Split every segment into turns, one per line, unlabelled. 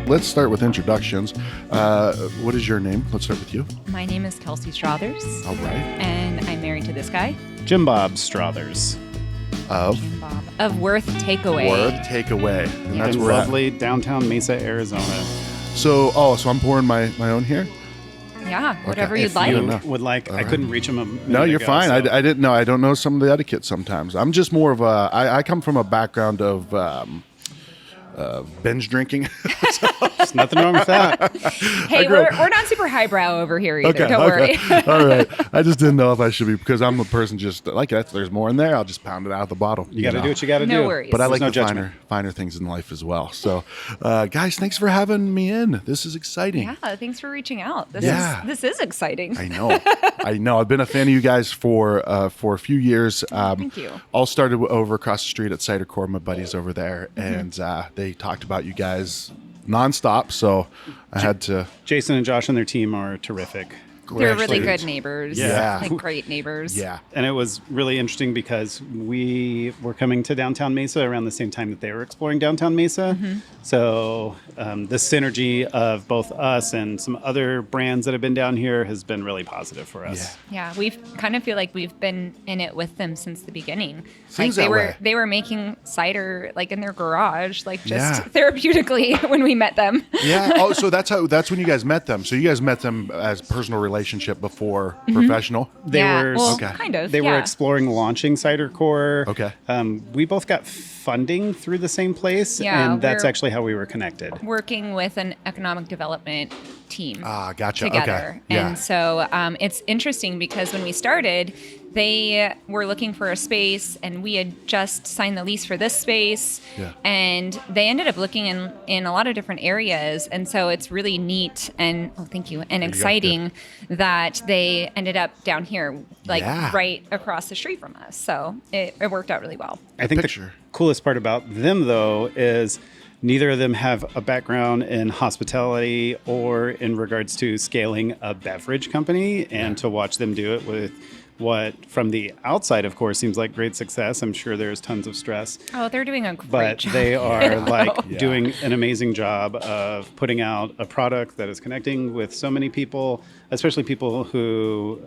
let's start with introductions. What is your name? Let's start with you.
My name is Kelsey Strothers.
All right.
And I'm married to this guy.
Jim Bob Strothers.
Jim Bob. Of Worth Takeway.
Worth Takeway. And that's
in
where
lovely downtown Mesa, Arizona.
So I'm pouring my own here?
Yeah, whatever
Okay.
you'd
If
like.
you
Would like. I couldn't reach him a minute
No, you're
ago,
fine.
so-
I didn't know. I don't know some of the etiquette sometimes. I'm just more of a, I come from a background of binge drinking.
There's nothing wrong with that.
Hey, we're not super highbrow over here either. Don't worry.
All right. I just didn't know if I should be, because I'm a person just like that. There's more in there. I'll just pound it out of the bottle.
You got to do what you got to
No
do.
worries.
But I
There's
like
no
the
judgment.
finer things in life as well. So, guys, thanks for having me in. This is exciting.
Yeah, thanks for reaching out. This is exciting.
I know. I've been a fan of you guys for a few years.
Thank you.
All started over across the street at Cider Core, my buddies over there, and they talked about you guys nonstop. So I had to.
Jason and Josh and their team are terrific.
They're really
Great.
good neighbors.
Yeah.
Like great neighbors.
Yeah.
And it was really interesting because we were coming to Downtown Mesa around the same time that they were exploring Downtown Mesa.
Mm-hmm.
So the synergy of both us and some other brands that have been down here has been really positive for us.
Yeah, we've kind of feel like we've been in it with them since the beginning.
Seems
like
that way.
they were making cider like in their garage, like just
Yeah.
therapeutically when we met them.
Yeah. Oh, so that's when you guys met them. So you guys met them as personal relationship before professional.
They
yeah,
were
well,
Okay.
kind of.
They were
yeah.
exploring launching Cider Core.
Okay.
We both got funding through the same place,
Yeah,
and that's
we're-
actually how we were connected.
working with an economic development team.
Gotcha.
Together.
Okay. Yeah.
And so it's interesting because when we started, they were looking for a space and we had just signed the lease for this space.
Yeah.
And they ended up looking in a lot of different areas. And so it's really neat and thank you, and
go.
exciting that they ended up down here, like
Yeah.
right across the street from us. So it worked out really well.
I think
picture.
the coolest part about them, though, is neither of them have a background in hospitality or in regards to scaling a beverage company. And to watch them do it with what, from the outside, of course, seems like great success. I'm sure there's tons of stress.
Oh, they're doing a great
But
job.
they are
Yeah.
doing an amazing job of putting out a product that is connecting with so many people, especially people who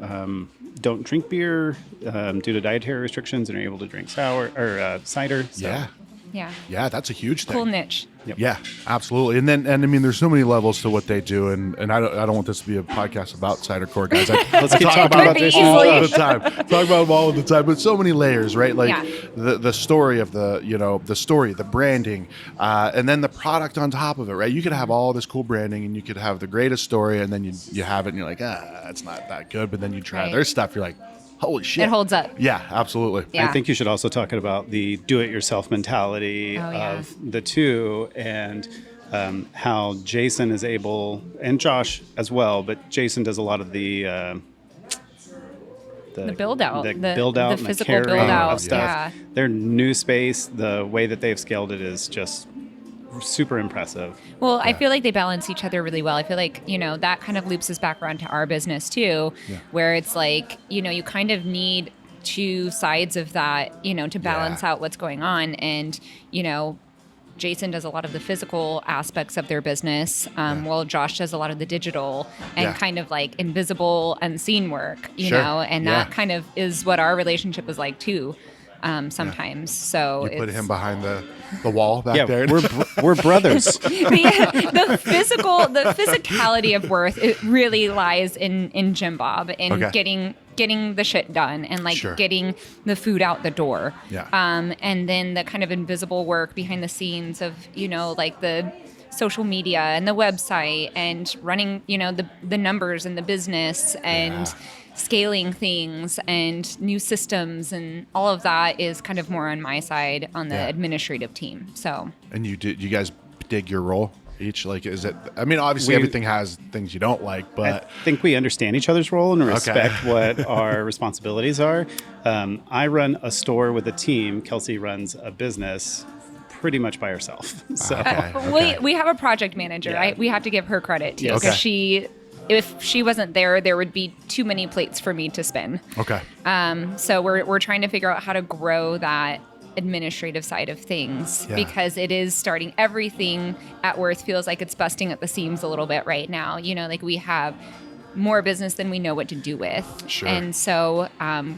don't drink beer due to dietary restrictions and are able to drink cider. So.
Yeah.
Yeah.
Yeah. That's a huge thing.
Cool niche.
Yeah, absolutely. And I mean, there's so many levels to what they do, and I don't want this to be a podcast about Cider Core, guys.
Let's keep talking
Could
about
be
this
easily.
all the time. Talk about them all the time, but so many layers, right? Like
Yeah.
the story of the story, the branding, and then the product on top of it, right? You could have all this cool branding, and you could have the greatest story, and then you have it, and you're like, it's not that good. But then you try
Right.
their stuff, you're like, holy shit,
It holds up.
Yeah, absolutely.
Yeah.
I think you should also talk about the do-it-yourself mentality
Oh, yeah.
of the two, and how Jason is able, and Josh as well, but Jason does a lot of the
build out,
the
the
build out, and
physical
the carrying
build out,
of stuff.
yeah.
Their new space, the way that they've scaled it is just super impressive.
Well, I feel like they balance each other really well. I feel like, that kind of loops us back around to our business too, where it's like, you kind of need two sides of that, to balance out what's going on. And, Jason does a lot of the physical aspects of their business, while Josh does a lot of the digital and kind of like invisible, unseen work, you
Sure.
know, and that kind of is what our relationship is like too. Sometimes. So
You put
it's-
him behind the wall back
Yeah,
there.
we're brothers.
the physicality of Worth, it really lies in Jim Bob and
Okay.
getting the shit done and like
Sure.
getting the food out the door.
Yeah.
And then the kind of invisible work behind the scenes of, like the social media and the website and running, the numbers and the business and scaling things and new systems, and all of that is kind of more on my side on the administrative team. So
And you guys dig your role each? Like, is it? I mean, obviously everything has things you don't like, but
I think we understand each other's role and respect what our responsibilities are. I run a store with a team. Kelsey runs a business pretty much by herself. So
Okay.
we have a project manager.
Yeah.
We have to give her credit too,
Yes.
because if she wasn't there would be too many plates for me to spin.
okay.
So we're trying to figure out how to grow that administrative side of things
Yeah.
because it is starting. Everything at Worth feels like it's busting at the seams a little bit right now. Like we have more business than we know what to do with.
Sure.
And so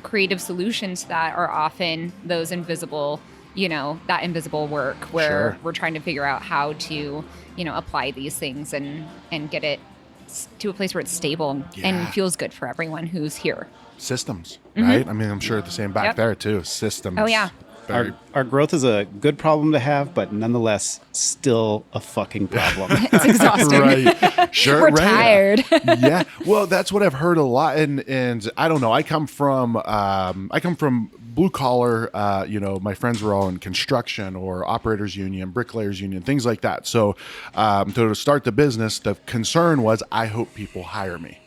creative solutions to that are often those invisible, that invisible work where
Sure.
we're trying to figure out how to, apply these things and get it to a place where it's stable
Yeah.
and feels good for everyone who's here.
Systems, right? I mean, I'm sure the same back
Yep.
there too. Systems.
Oh, yeah.
Very-
Our growth is a good problem to have, but nonetheless, still a fucking problem.
It's exhausting.
right. Sure.
We're
right.
tired.
Yeah. Well, that's what I've heard a lot, and I don't know. I come from blue collar. My friends were all in construction or operators union, bricklayers union, things like that. So to start the business, the concern was, I hope people hire me.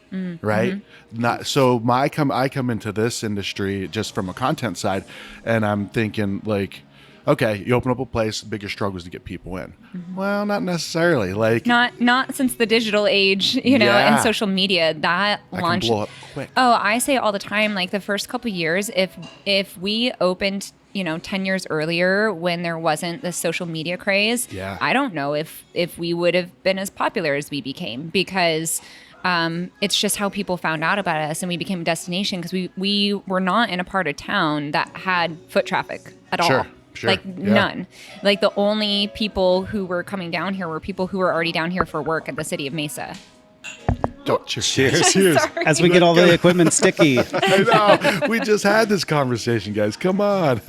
Right. Not so. I come into this industry just from a content side, and I'm thinking like, okay, you open up a place, the biggest struggle is to get people in. Well, not necessarily. Like
Not since the digital age,
Yeah.
and social media that
I can
launched.
blow up quick.
Oh, I say all the time, like the first couple years, if we opened, 10 years earlier when there wasn't the social media craze,
Yeah.
I don't know if we would have been as popular as we became because it's just how people found out about us and we became a destination because we were not in a part of town that had foot traffic at all.
Sure.
Like
Yeah.
none. Like the only people who were coming down here were people who were already down here for work at the city of Mesa.
Cheers.
Cheers. As we get all the equipment sticky.
I know. We just had this conversation, guys. Come on.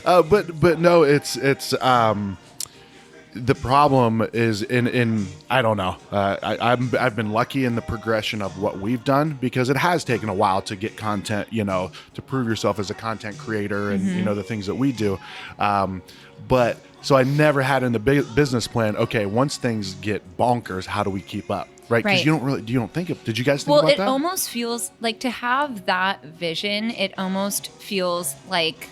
But no, it's the problem is in I don't know. I've been lucky in the progression of what we've done because it has taken a while to get content, to prove yourself as a content creator and the things that we do. But so I never had in the business plan. Okay, once things get bonkers, how do we keep up? Right? Because
Right.
you don't think of. Did you guys think
Well,
about
it
that?
almost feels like to have that vision, it almost feels like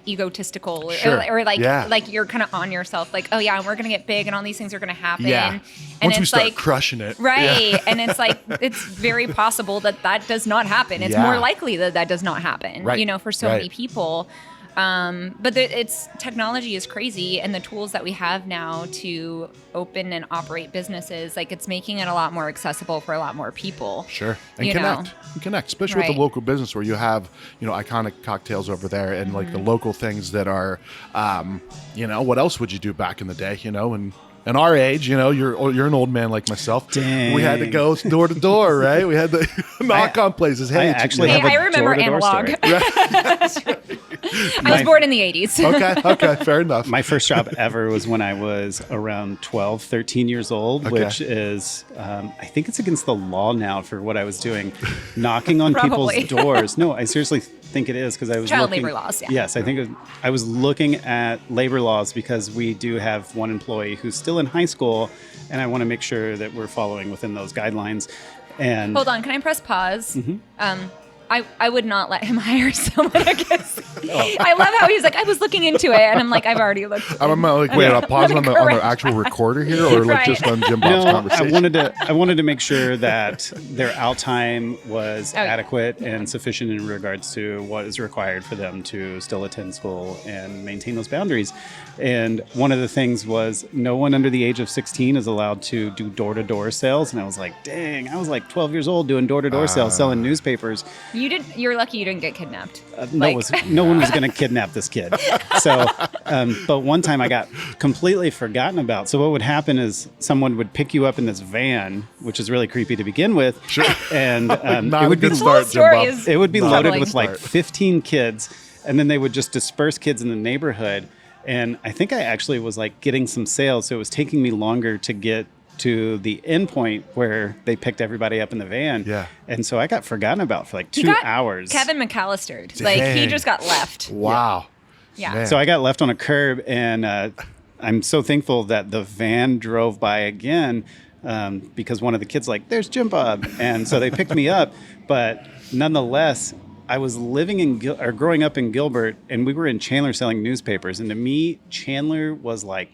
egotistical or,
Sure.
or like
Yeah.
like you're kind of on yourself like, oh yeah, and we're gonna get big and all these things are gonna happen.
Yeah.
And
Once we
it's
start
like
crushing it,
right.
Yeah.
And it's like it's very possible that does not happen. It's
Yeah.
more likely that does not happen.
Right.
For so
Right.
many people. But it's technology is crazy, and the tools that we have now to open and operate businesses, like it's making it a lot more accessible for a lot more people.
Sure. And
you
connect.
know.
And connect, especially with
Right.
a local business where you have, iconic cocktails over there and like the local things that are, what else would you do back in the day, and our age, you're an old man like myself.
Dang.
We had to go door to door, right? We had to knock on places. Hey,
I actually
Hey,
have a
I remember
door-to-door
analog.
story.
I was born in the 80s.
Okay, fair enough.
My first job ever was when I was around 12, 13 years old,
Okay.
which is, I think it's against the law now for what I was doing, knocking on
Probably.
people's doors. No, I seriously think it is because I was
Child
looking,
labor laws, yeah.
Yes, I think I was looking at labor laws because we do have one employee who's still in high school, and I want to make sure that we're following within those guidelines. And
Hold on, can I press pause?
Mm-hmm.
I would not let him hire someone. I guess. I love how he's like, I was looking into it, and I'm like, I've already looked.
I'm like, wait, I'll pause on the
Correct.
actual recorder here, or like
Right.
just on Jim Bob's
No,
conversation.
I wanted to make sure that their out time was
Oh, yeah.
adequate and sufficient in regards to what is required for them to still attend school and maintain those boundaries. And one of the things was no one under the age of 16 is allowed to do door-to-door sales. And I was like, dang, I was like 12 years old doing door-to-door sales, selling newspapers.
You're lucky you didn't get kidnapped.
No one was going to kidnap this kid. So, but one time I got completely forgotten about. So what would happen is someone would pick you up in this van, which is really creepy to begin with.
Sure.
And
Not
it
a
would be
good start, Jim
story
Bob.
is-
it would be
Not
loaded
a
with
good
like
start.
15 kids, and then they would just disperse kids in the neighborhood. And I think I actually was like getting some sales, so it was taking me longer to get to the end point where they picked everybody up in the van.
Yeah.
And so I got forgotten about for like
He
2
got
hours.
Kevin McAllister. Like he
Dang.
just got left.
Wow.
Yeah.
Man.
So I got left on a curb, and I'm so thankful that the van drove by again because one of the kids like, "There's Jim Bob," and so they picked me up. But nonetheless, I was living in growing up in Gilbert, and we were in Chandler selling newspapers, and to me, Chandler was like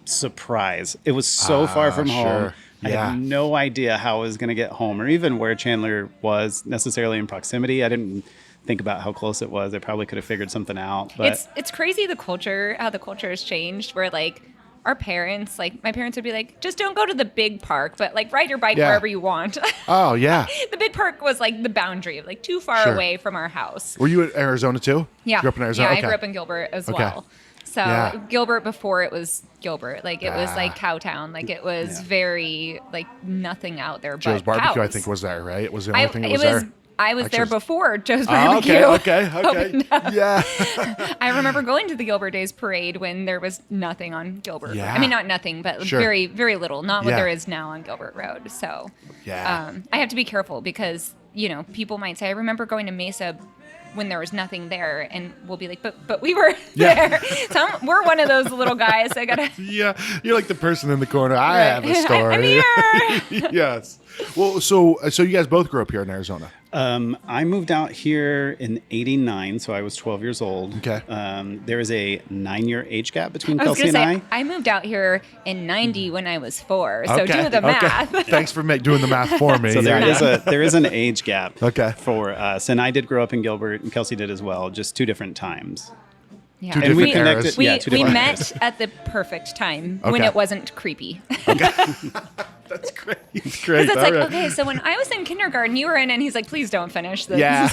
surprise. It was so far from home.
Sure.
I
Yeah.
had no idea how I was going to get home, or even where Chandler was necessarily in proximity. I didn't think about how close it was. I probably could have figured something out. But
It's crazy how the culture has changed. Where like our parents, like my parents would be like, just don't go to the big park, but like ride your bike
Yeah.
wherever you want.
Oh yeah.
The big park was like the boundary, like too far
Sure.
away from our house.
Were you in Arizona too?
Yeah.
Grew up in Arizona.
Yeah,
Okay.
I grew up in Gilbert as
Okay.
well. So
Yeah.
Gilbert before it was Gilbert, like it was
Ah.
like Cowtown, like it was
Yeah.
very like nothing out there.
Joe's
but
Barbecue, I
cows.
think, was there, right? It was the only thing that was there.
I was there
Actually,
before Joe's
Oh,
Barbecue.
okay.
opened up.
Yeah.
I remember going to the Gilbert Days parade when there was nothing on Gilbert.
Yeah.
I mean, not nothing, but
Sure.
very, very little. Not what
Yeah.
there is now on Gilbert Road. So
Yeah.
I have to be careful because, you know, people might say, I remember going to Mesa when there was nothing there, and we'll be like, but we were
Yeah.
there. We're one of those little guys. I gotta.
Yeah, you're like the person in the corner. I have a story.
I'm here.
Yes. Well, so you guys both grew up here in Arizona.
I moved out here in '89, so I was 12 years old.
Okay.
There is a 9-year age gap between
I was
Kelsey
gonna
and
say
I.
I moved out here in '90 when I was 4. So
Okay,
do the math.
Thanks for doing the math for me.
So
Yeah.
there is an age gap
Okay.
for us, and I did grow up in Gilbert, and Kelsey did as well, just 2 different times.
Yeah.
Two
And we
different eras.
connected.
We,
yeah, 2
we
different
met
eras.
at the perfect time when
Okay.
it wasn't creepy.
That's great. It's great.
It's
All
like,
right.
okay, so when I was in kindergarten, you were in, and he's like, please don't finish this.
Yeah.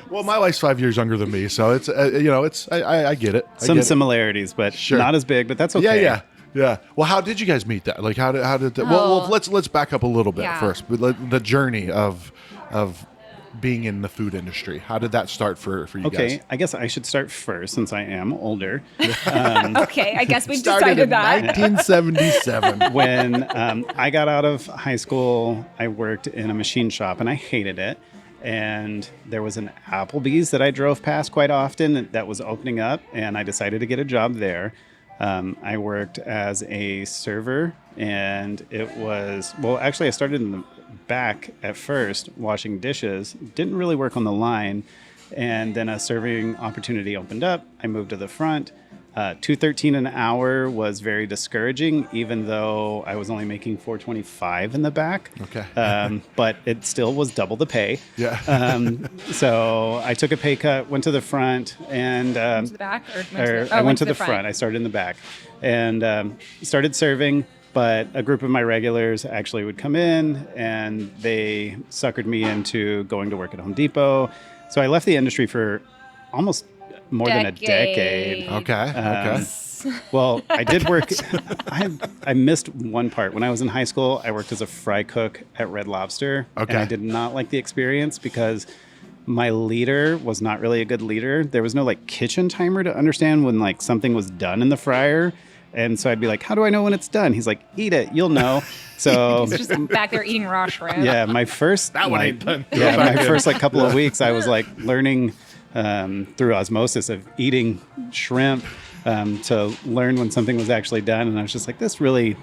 Well, my wife's 5 years younger than me, so it's it's I get it. I
Some
get it.
similarities, but
Sure.
not as big. But that's
Yeah,
okay.
yeah. Well, how did you guys meet that? Like, how did that? Well,
Oh.
let's back up a little bit
Yeah.
first. The journey of being in the food industry. How did that start for you
Okay,
guys?
I guess I should start first since I am older.
Okay, I guess we
Started
decided
in
that.
1977.
When I got out of high school, I worked in a machine shop and I hated it. And there was an Applebee's that I drove past quite often that was opening up, and I decided to get a job there. I worked as a server, and it was, well, actually, I started in the back at first washing dishes, didn't really work on the line. And then a serving opportunity opened up. I moved to the front. $2.13 an hour was very discouraging, even though I was only making $4.25 in the back.
Okay.
But it still was double the pay.
Yeah.
So I took a pay cut, went to the front, and
To the back or
I went to the front. I started in the back and started serving. But a group of my regulars actually would come in, and they suckered me into going to work at Home Depot. So I left the industry for almost more than a decade.
Okay.
Well, I did work. I missed one part. When I was in high school, I worked as a fry cook at Red Lobster.
Okay.
And I did not like the experience because my leader was not really a good leader. There was no like kitchen timer to understand when like something was done in the fryer. And so I'd be like, how do I know when it's done? He's like, eat it, you'll know. So
He's just back there eating raw shrimp.
yeah, my first
That one
like,
ain't done.
Yeah, my first like couple of weeks, I was like learning through osmosis of eating shrimp to learn when something was actually done, and I was just like, this really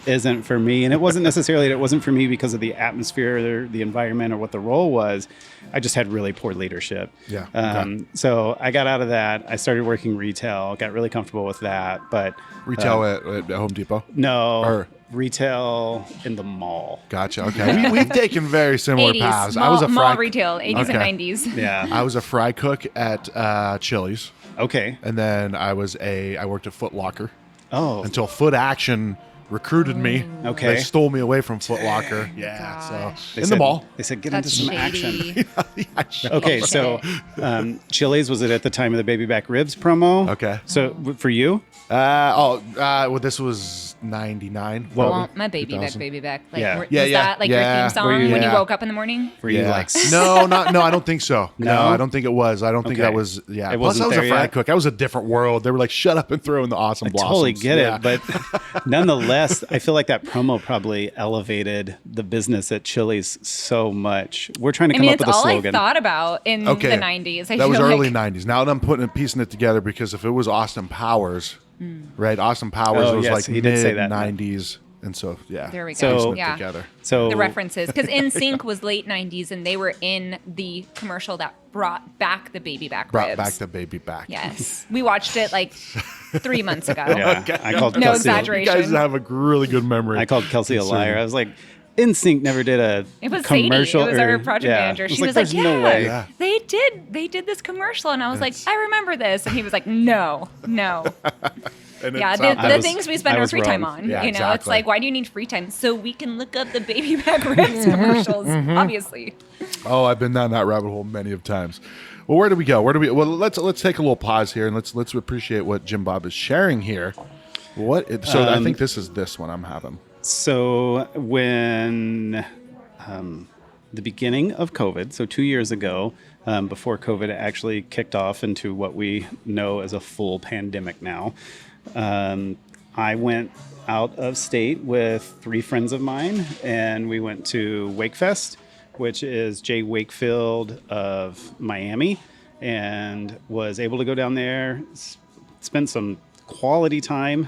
isn't for me. And it wasn't necessarily that it wasn't for me because of the atmosphere or the environment or what the role was. I just had really poor leadership.
Yeah, okay.
So I got out of that. I started working retail, got really comfortable with that. But
Retail at Home Depot.
no,
Or-
retail in the mall.
Gotcha. Okay. We've taken very similar
80s,
paths.
mall,
I was a
mall
fry
retail, 80s
Okay.
and 90s.
Yeah.
I was a fry cook at Chili's,
Okay.
and then I worked at Foot Locker
Oh.
until Foot Action recruited me.
Okay.
They stole me away from Foot Locker. Yeah.
Gosh.
So in the mall.
They said, get
That's
into some
shady.
action. Okay, so Chili's, was it at the time of the baby back ribs promo?
Okay.
So for you?
Well, this was 99.
Well, my baby back,
2000.
baby back. Like,
Yeah.
was
Yeah, yeah.
that like
Yeah.
your theme
Were
song
you-
when you
Yeah.
woke up in the morning?
Were you
Yeah.
like,
no, I don't think so.
No?
I don't think it was. I don't think
Okay.
that was. Yeah.
It
Plus,
wasn't
I was
there
a fry
yet?
cook. I was a different world. They were like, "Shut up and throw in the awesome blossoms."
totally get
Yeah.
it, but nonetheless, I feel like that promo probably elevated the business at Chili's so much. We're trying to
I
come
mean,
up
it's
with a
all
slogan.
I thought about in
Okay.
the 90s. I
That was
feel
early
like.
90s. Now that I'm piecing it together, because if it was Austin Powers, right? Austin Powers
Oh,
was
yes,
like
he did say
mid
that.
90s, and so yeah.
There we go.
So-
piecing it
Yeah.
together.
So
The references, because NSYNC was late 90s, and they were in the commercial that brought back the baby back
Brought
ribs.
back the baby back.
Yes, we watched it like 3 months ago.
yeah, I called
No
Kelsey.
exaggeration.
You guys have a really good memory.
I called Kelsey a
Concerning.
liar. I was like, NSYNC never did a
It was
commercial.
Sadie. It was our project manager.
I
She was
"There's
like,
no way."
Yeah.
they did this commercial. And I was like, I remember this. And he was like, no.
And
Yeah,
it's
the,
out there.
the things we spend
I
our
was
free time
wrong.
on.
Yeah,
You know, it's
exactly.
like, why do you need free time? So we can look up the baby back ribs commercials, obviously.
Oh, I've been down that rabbit hole many of times. Well, where do we go? Well, let's take a little pause here and let's appreciate what Jim Bob is sharing here. I think this is this one I'm having.
So when the beginning of COVID, so 2 years ago, before COVID actually kicked off into what we know as a full pandemic now, I went out of state with 3 friends of mine, and we went to Wakefest, which is Jay Wakefield of Miami, and was able to go down there, spend some quality time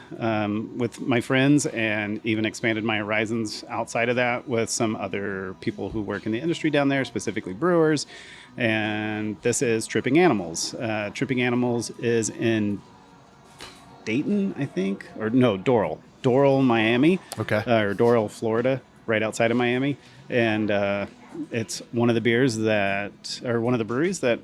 with my friends, and even expanded my horizons outside of that with some other people who work in the industry down there, specifically brewers. And this is Tripping Animals. Tripping Animals is in Dayton, I think, or no, Doral, Miami.
Okay.
Or Doral, Florida, right outside of Miami. And it's one of the breweries that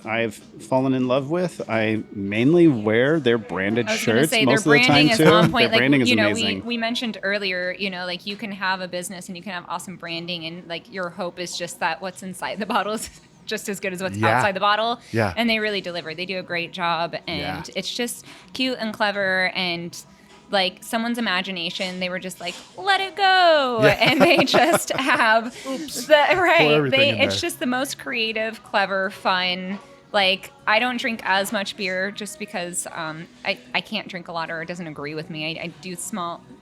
I've fallen in love with. I mainly wear their branded
I was going to
shirts
say
most
their
of the time
branding is
too.
on point.
Their branding
Like,
is
you know,
amazing.
we mentioned earlier, you know, like you can have a business and you can have awesome branding, and like your hope is just that what's inside the bottle is just as good as what's
Yeah.
outside the bottle.
Yeah.
And they really deliver. They do a great job, and
Yeah.
it's just cute and clever, and like someone's imagination, they were just like, let it go.
Yeah.
And they just have
Pour
right.
everything in
It's
there.
just the most creative, clever, fun. Like, I don't drink as much beer just because I can't drink a lot, or it doesn't agree with me. I do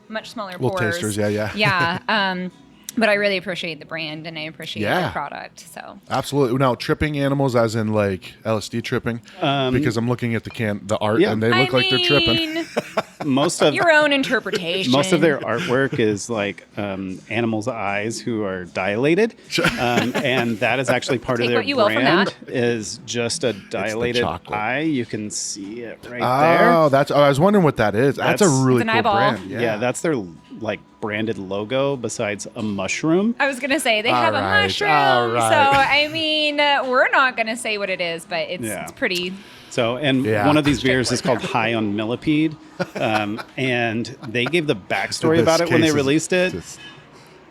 much smaller
Little
pours.
tasters, yeah.
Yeah. But I really appreciate the brand, and I appreciate
Yeah.
the product. So
Absolutely. Now, tripping animals, as in like LSD tripping, because I'm looking at the art,
Yeah.
and they look like they're tripping.
Most of
your own interpretation.
Most of their artwork is like animals' eyes who are dilated, and that is actually part
Take
of their
what you will from
brand.
that.
Is just a dilated
chocolate.
eye. You can see it right there.
Oh, I was wondering what that is. That's a
That's-
really
It's an
cool
eyeball.
brand.
Yeah, that's their like branded logo. Besides a mushroom,
I was gonna say they have
All
a
right,
mushroom.
all right.
So I mean, we're not gonna say what it is, but it's
Yeah.
it's pretty.
so and
Yeah.
one of these beers is called High on Millipede, and they gave the backstory
This
about it when they
case is
released it.
just-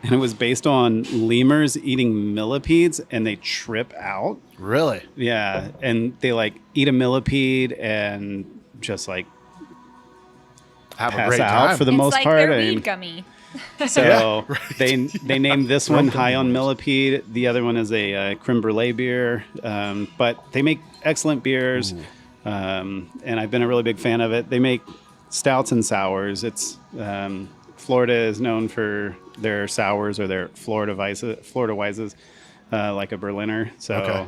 And it was based on lemurs eating millipedes, and they trip out.
Really?
Yeah, and they like eat a millipede and just like
Have a
pass
great
out
time.
for the
It's
most
like
part.
their
I
weed
mean,
gummy.
so
Yeah,
they named this one High on Millipede. The other one is a creme brulee beer, but they make excellent beers, and I've been a really big fan of it. They make stouts and sours. It's Florida is known for their sours or their Florida Weises, like a Berliner. So
Okay.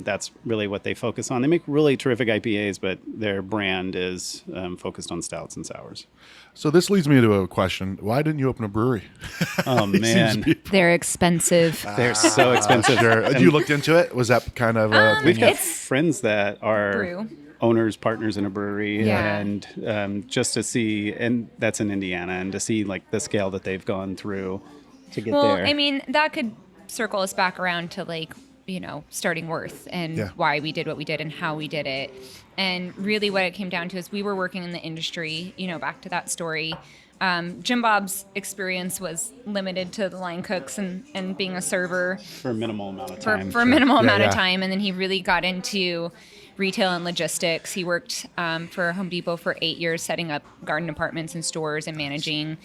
that's really what they focus on. They make really terrific IPAs, but their brand is focused on stouts and sours.
So this leads me to a question. Why didn't you open a brewery?
Oh, man.
They're expensive.
They're so expensive.
Sure.
And
You looked into it? Was that kind of a
we've
thing?
got
It's
friends that are
brew.
owners, partners in a brewery,
Yeah.
and just to see, and that's in Indiana, and to see like the scale that they've gone through to get
Well,
there.
I mean, that could circle us back around to like, you know, starting Worth and
Yeah.
why we did what we did and how we did it. And really what it came down to is we were working in the industry, you know, back to that story. Jim Bob's experience was limited to the line cooks and being a server
for a minimal amount of
for,
time.
for a minimal
Yeah,
amount of
yeah.
time. And then he really got into retail and logistics. He worked for Home Depot for 8 years, setting up garden departments and stores and managing.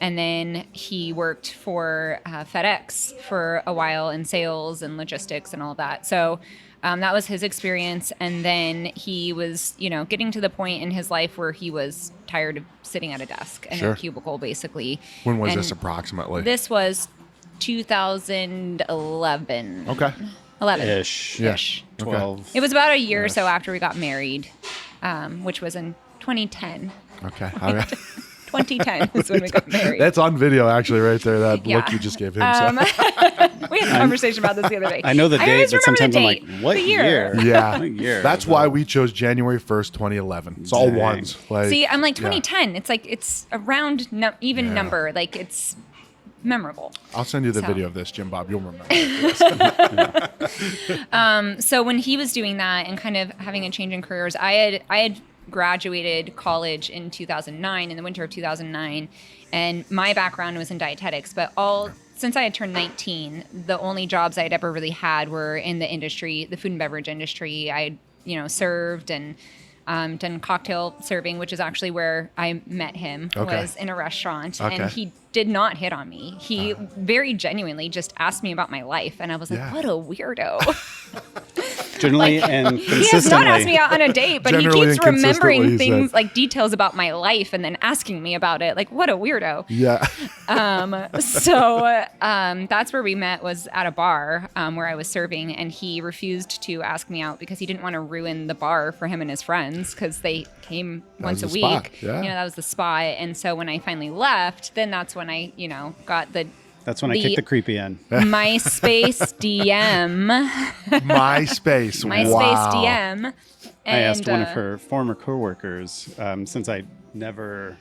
And then he worked for FedEx for a while in sales and logistics and all that. So that was his experience. And then he was, you know, getting to the point in his life where he was tired of sitting at a desk and
Sure.
a cubicle, basically.
When was
And
this approximately?
This was 2011.
Okay.
11.
Ish.
Yeah.
Ish.
12.
It was about a year or so after we got married, which was in 2010.
Okay. All right.
2010 is when we got married.
That's on video, actually, right there. That
Yeah.
look you just gave him.
We had a conversation about this the other day.
I know the date,
always
but
remember
sometimes
the
I'm like,
date,
what
the
year?
Yeah.
What year?
That's why we chose January 1st, 2011. It's all
Dang.
ones. Like,
See, I'm like
yeah.
2010. It's like it's a round even number. Like it's memorable.
I'll send you the
So-
video of this, Jim Bob. You'll remember.
So when he was doing that and kind of having a change in careers, I had graduated college in 2009, in the winter of 2009, and my background was in dietetics, but since I had turned 19, the only jobs I had ever really had were in the industry, the food and beverage industry. I served and done cocktail serving, which is actually where I met him, was in a restaurant.
Okay.
And he did not hit on me. He very genuinely just asked me about my life. And I was like, what a weirdo.
Generally and
He
consistently.
has not asked me out on a date, but he
Generally
keeps
and consistently,
remembering
he
things
said.
like details about my life and then asking me about it. Like, what a weirdo.
Yeah.
So that's where we met, was at a bar where I was serving, and he refused to ask me out because he didn't want to ruin the bar for him and his friends, because they came once a
was the spot,
week.
yeah.
That was the spot. And so when I finally left, then that's when I, got
That's when I kicked the creepy in.
MySpace DM.
MySpace.
MySpace
Wow.
DM.
I asked one of
and,
her former coworkers, since I never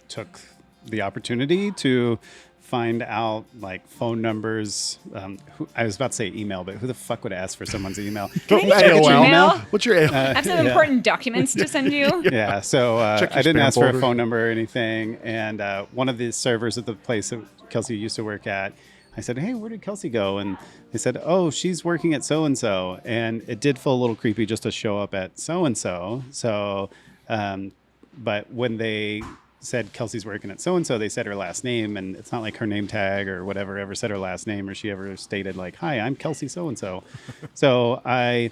took the opportunity to find out like phone numbers. I was about to say email, but who the fuck would ask for someone's email?
Can I get your
AOL.
email?
What's your AOL?
I have some important documents to send you.
Yeah, so
Check your
I didn't
spam
ask for a
folder.
phone number or anything. And one of the servers at the place that Kelsey used to work at, I said, "Hey, where did Kelsey go?" And they said, "Oh, she's working at so and so." And it did feel a little creepy just to show up at so and so. So, but when they said Kelsey's working at so and so, they said her last name, and it's not like her name tag or whatever ever said her last name, or she ever stated like, "Hi, I'm Kelsey so and so." So I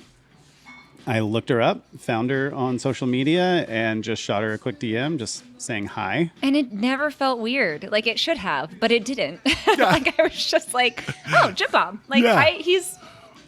looked her up, found her on social media, and just shot her a quick DM, just saying hi.
And it never felt weird. Like it should have, but it didn't. Like I was just like, oh, Jim Bob. Like
Yeah.
he's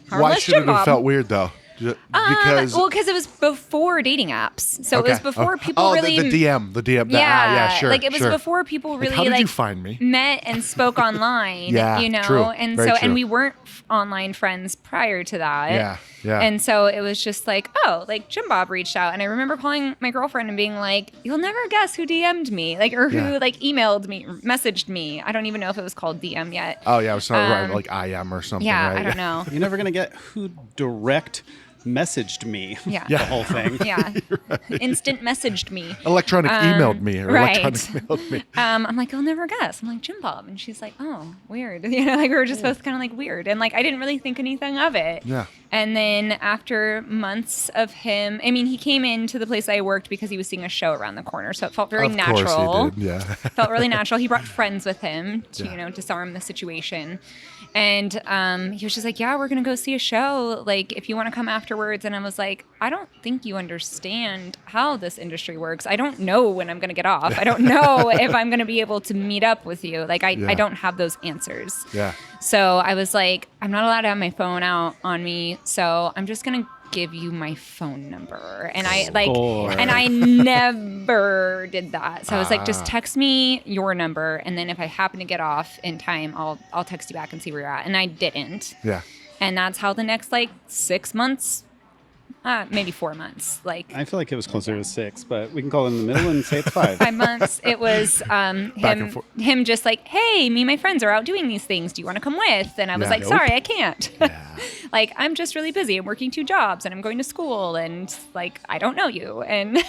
Why
harmless
should it
Jim
have
Bob.
felt weird though? Because
Because it was before dating apps. So it was before people
oh,
really.
the DM.
Yeah,
sure.
like it was
sure.
before people really
how did you find me?
met and spoke online.
Yeah, true.
And
Very
so
true.
and we weren't online friends prior to that.
Yeah, yeah.
And so it was just like, oh, like Jim Bob reached out, and I remember calling my girlfriend and being like, "You'll never guess who DM'd me, like, or who
Yeah.
like emailed me, or messaged me. I don't even know if it was called DM yet.
Oh yeah, it was something right, like I am or something.
Yeah,
right?
I don't know.
You're never going to get who direct messaged me.
Yeah.
The whole thing.
Yeah, instant messaged me.
Electronic emailed me or
right.
electronic mailed me.
I'm like, I'll never guess. I'm like, Jim Bob. And she's like, oh, weird. Like we were just both kind of like weird. And like, I didn't really think anything of it.
Yeah.
And then after months of him, I mean, he came into the place I worked because he was seeing a show around the corner. So it felt very
Of
natural.
course he did. Yeah.
Felt really natural. He brought friends with him to,
Yeah.
disarm the situation. And he was just like, yeah, we're going to go see a show. Like, if you want to come afterwards. And I was like, I don't think you understand how this industry works. I don't know when I'm going to get off. I don't know if I'm going to be able to meet up with you. Like, I don't have those answers.
Yeah.
So I was like, I'm not allowed to have my phone out on me. So I'm just going to give you my phone number. And I never did that. So I was like, just text me your number. And then if I happen to get off in time, I'll text you back and see where you're at. And I didn't.
Yeah.
And that's how the next 6 months, maybe 4 months,
I feel like it was closer to 6, but we can call it in the middle and say it's 5.
5 months, it was
and forth.
him just like, hey, me and my friends are out doing these things. Do you want to come with? And I was
Yeah.
like,
Nope.
sorry, I can't. Like, I'm just really busy. I'm working 2 jobs and I'm going to school and like, I don't know you. And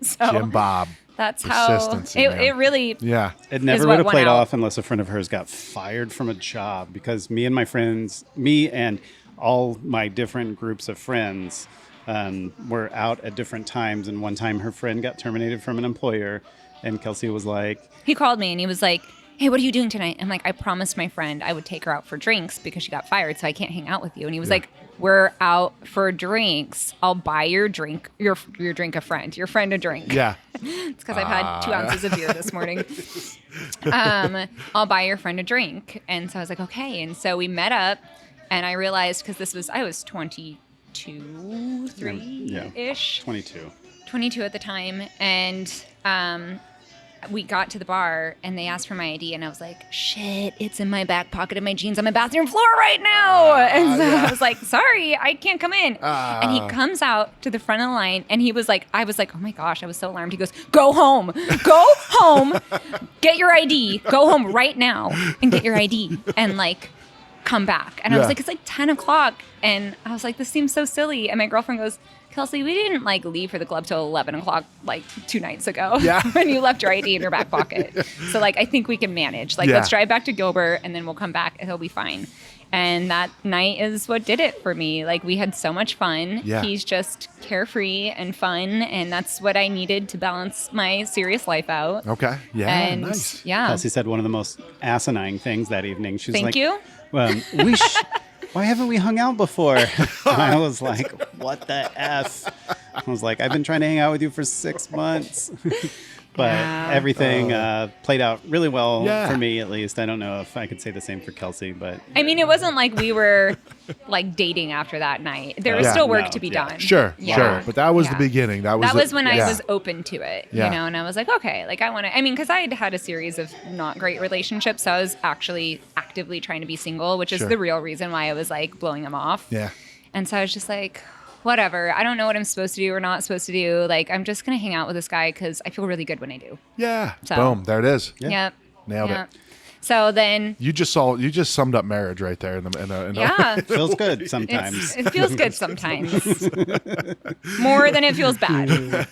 so
Jim Bob.
that's how
Persistency, man.
it really,
Yeah.
It never
what
would have
went
played
out.
off unless a friend of hers got fired from a job, because me and all my different groups of friends were out at different times. And one time her friend got terminated from an employer, and Kelsey was like,
he called me and he was like, hey, what are you doing tonight? I'm like, I promised my friend I would take her out for drinks because she got fired, so I can't hang out with you. And he was like, we're out for drinks. I'll buy your drink, your drink your friend a drink.
Yeah.
It's because I've had 2 ounces of beer this morning. I'll buy your friend a drink. And so I was like, okay. And so we met up, and I realized, because I was 22, 3-ish.
22.
22 at the time. And we got to the bar and they asked for my ID and I was like, shit, it's in my back pocket of my jeans on my bathroom floor right now. And so I was like, sorry, I can't come in. And he comes out to the front of the line and he was like, I was like, oh my gosh, I was so alarmed. He goes, go home, get your ID, go home right now and get your ID and like come back. And I was like, it's like 10 o'clock. And I was like, this seems so silly. And my girlfriend goes, Kelsey, we didn't like leave for the club till 11 o'clock like 2 nights ago when you left your ID in your back pocket. So like, I think we can manage. Like, let's drive back to Gilbert and then we'll come back and he'll be fine. And that night is what did it for me. Like, we had so much fun. Yeah. He's just carefree and fun. And that's what I needed to balance my serious life out.
Okay. Yeah.
And
nice.
Yeah.
Kelsey said one of the most asinine things that evening. She was
Thank you.
Well, why haven't we hung out before? And I was like, what the F? I was like, I've been trying to hang out with you for 6 months. But everything played out really well for me, at least. I don't know if I could say the same for Kelsey, but...
I mean, it wasn't like we were like dating after that night. There was still work to be done.
Sure. But that was the beginning. That was
when I was open to it, you know, and I was like, okay, like I want to, I mean, because I had a series of not great relationships. So I was actually actively trying to be single, which is the real reason why I was like blowing them off. Yeah. And so I was just like, whatever. I don't know what I'm supposed to do or not supposed to do. Like, I'm just going to hang out with this guy because I feel really good when I do.
Yeah. So, boom. There it is.
Yep.
Nailed it.
So then
you just summed up marriage right there.
Feels good sometimes.
It feels good sometimes. More than it feels bad.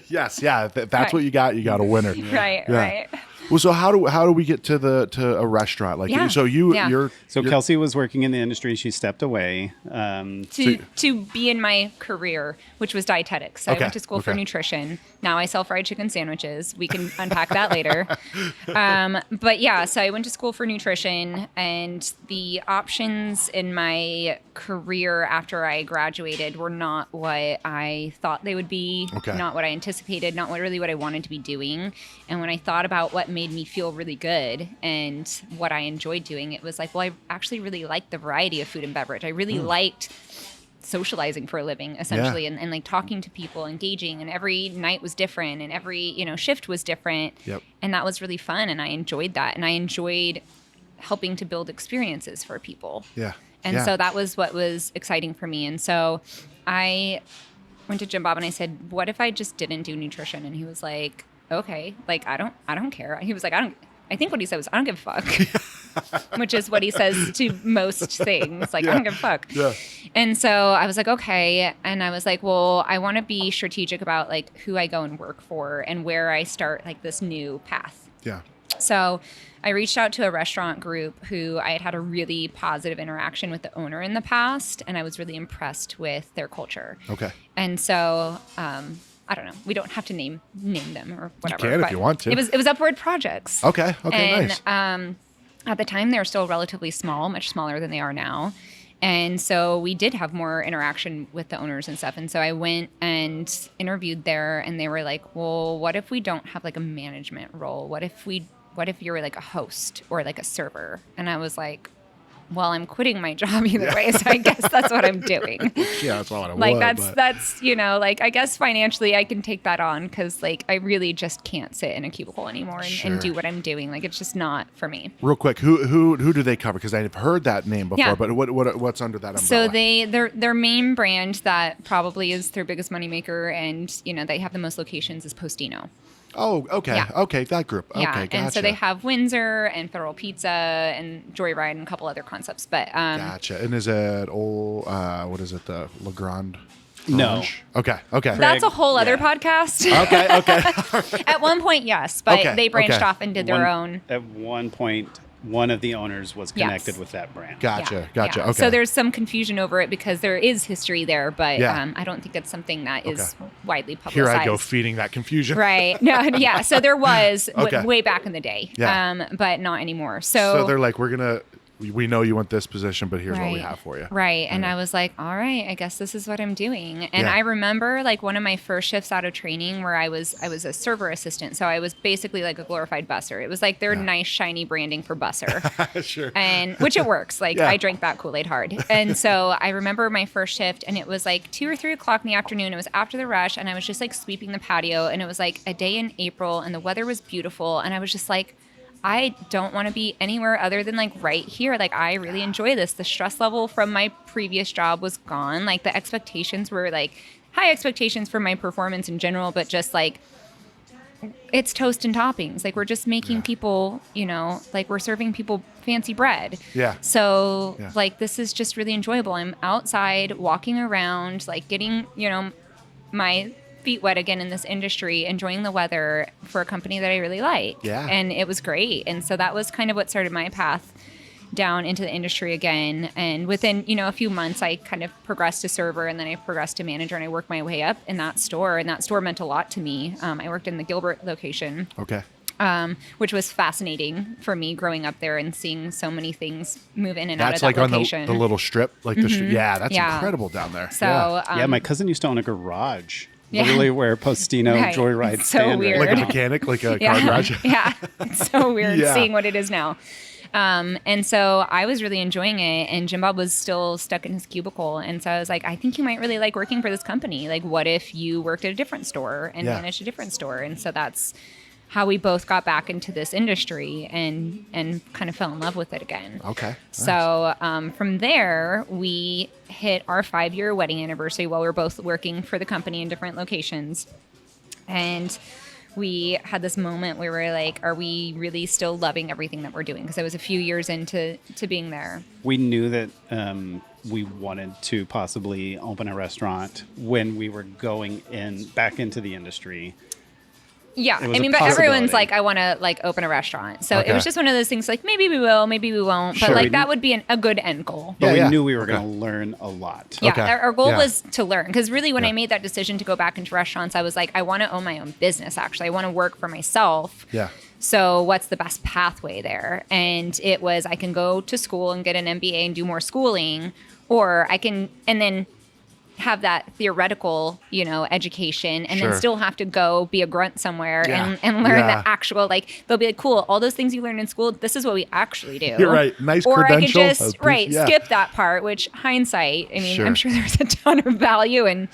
Yes. Yeah. That's what you got. You got a winner.
Right.
Well, so how do we get to a restaurant? Like, you're
Kelsey was working in the industry. She stepped away
to be in my career, which was dietetics. So I went to school for nutrition. Now I sell fried chicken sandwiches. We can unpack that later. But yeah, so I went to school for nutrition, and the options in my career after I graduated were not what I thought they would be. Not what I anticipated. Not really what I wanted to be doing. And when I thought about what made me feel really good and what I enjoyed doing, it was like, well, I actually really liked the variety of food and beverage. I really liked socializing for a living, essentially, and like talking to people, engaging, and every night was different and every, shift was different. And that was really fun, and I enjoyed that, and I enjoyed helping to build experiences for people. And so that was what was exciting for me. And so I went to Jim Bob and I said, what if I just didn't do nutrition? And he was like, okay, like I don't care. He was like, I think what he said was, I don't give a fuck, which is what he says to most things. Like, I don't give a fuck. And so I was like, okay. And I was like, well, I want to be strategic about like who I go and work for and where I start like this new path. So I reached out to a restaurant group who I had a really positive interaction with the owner in the past, and I was really impressed with their culture. And so, I don't know. We don't have to name them or whatever.
You can if you want to.
It was Upward Projects.
Okay,
and,
nice.
At the time, they were still relatively small, much smaller than they are now. And so we did have more interaction with the owners and stuff. And so I went and interviewed there, and they were like, well, what if we don't have like a management role? What if you're like a host or like a server? And I was like, well, I'm quitting my job either way, so I guess that's what I'm doing.
That's all I want.
Like, that's like, I guess financially I can take that on because, like, I really just can't sit in a cubicle anymore and do what I'm doing. Like, it's just not for me.
Real quick, who do they cover? Because I've heard that name before, but what's under that umbrella?
So their main brand that probably is their biggest moneymaker, and, they have the most locations, is Postino.
Oh, okay. Yeah. Okay, that group. Okay, gotcha.
And so they have Windsor and Federal Pizza and Joyride and a couple other concepts. But
gotcha. And is it what is it, the Le Grand?
No.
Okay.
That's a whole other podcast.
Okay.
At one point, yes, but they branched off and did their own.
At one point, one of the owners was connected with that brand.
Gotcha.
Yeah.
Okay.
So there's some confusion over it because there is history there, but I don't think it's something that is widely publicized.
Here I go feeding that confusion.
Right. No. So there was way back in the day, but not anymore. So
they're like, we're gonna we know you want this position, but here's what we
Right.
have for you.
Right. And I was like, all right, I guess this is what I'm doing. And
Yeah.
I remember like one of my first shifts out of training where I was a server assistant. So I was basically like a glorified busser. It was like their nice shiny branding for busser.
Sure.
And which it works. Like
Yeah.
I drank that Kool-Aid hard. And so I remember my first shift and it was like 2 or 3 o'clock in the afternoon. It was after the rush and I was just like sweeping the patio and it was like a day in April and the weather was beautiful. And I was just like, I don't want to be anywhere other than like right here. Like I really enjoy this. The stress level from my previous job was gone. Like the expectations were like high expectations for my performance in general, but just like it's toast and toppings. Like we're just making people, you know, like we're serving people fancy bread.
Yeah.
So
Yeah.
like this is just really enjoyable. I'm outside walking around, like getting, you know, my feet wet again in this industry, enjoying the weather for a company that I really like.
Yeah.
And it was great. And so that was kind of what started my path down into the industry again. And within, you know, a few months, I kind of progressed to server and then I progressed to manager and I worked my way up in that store. And that store meant a lot to me. I worked in the Gilbert location.
Okay.
Which was fascinating for me growing up there and seeing so many things move in and out
That's
of that
like
location.
on the little strip, like the yeah, that's
Yeah.
incredible down there.
So
yeah.
Yeah, my cousin used to own a garage,
Yeah.
literally where Postino
Right.
Joyride
It's so
stand.
weird.
Like a mechanic, like a car
yeah,
garage.
yeah, it's so weird
Yeah.
seeing what it is now. And so I was really enjoying it, and Jim Bob was still stuck in his cubicle. And so I was like, I think you might really like working for this company. Like, what if you worked at a different store and
Yeah.
managed a different store? And so that's how we both got back into this industry and kind of fell in love with it again.
Okay. Nice.
So from there, we hit our 5-year wedding anniversary while we were both working for the company in different locations. And we had this moment where we were like, are we really still loving everything that we're doing? Because it was a few years into being there.
We knew that we wanted to possibly open a restaurant when we were going back into the industry.
Yeah,
It was
I
a
mean, but everyone's
possibility.
like, I want to like open a restaurant. So
Okay.
it was just one of those things like, maybe we will, maybe we won't. But
Sure.
like that would be a good end goal.
But
Yeah,
we
yeah.
knew we were
Okay.
going to learn a lot.
Yeah,
Okay.
our goal
Yeah.
was to learn. Because really, when
Yeah.
I made that decision to go back into restaurants, I was like, I want to own my own business, actually. I want to work for myself.
Yeah.
So what's the best pathway there? And it was, I can go to school and get an MBA and do more schooling, or I can, and then have that theoretical, you know, education and
Sure.
then still have to go be a grunt somewhere
Yeah.
and learn
Yeah.
the actual, like, they'll be like, cool, all those things you learned in school, this is what we actually do.
You're right. Nice
or I could
credential.
just,
Yeah.
skip that part, which hindsight, I mean,
Sure.
I'm sure there's a ton of value in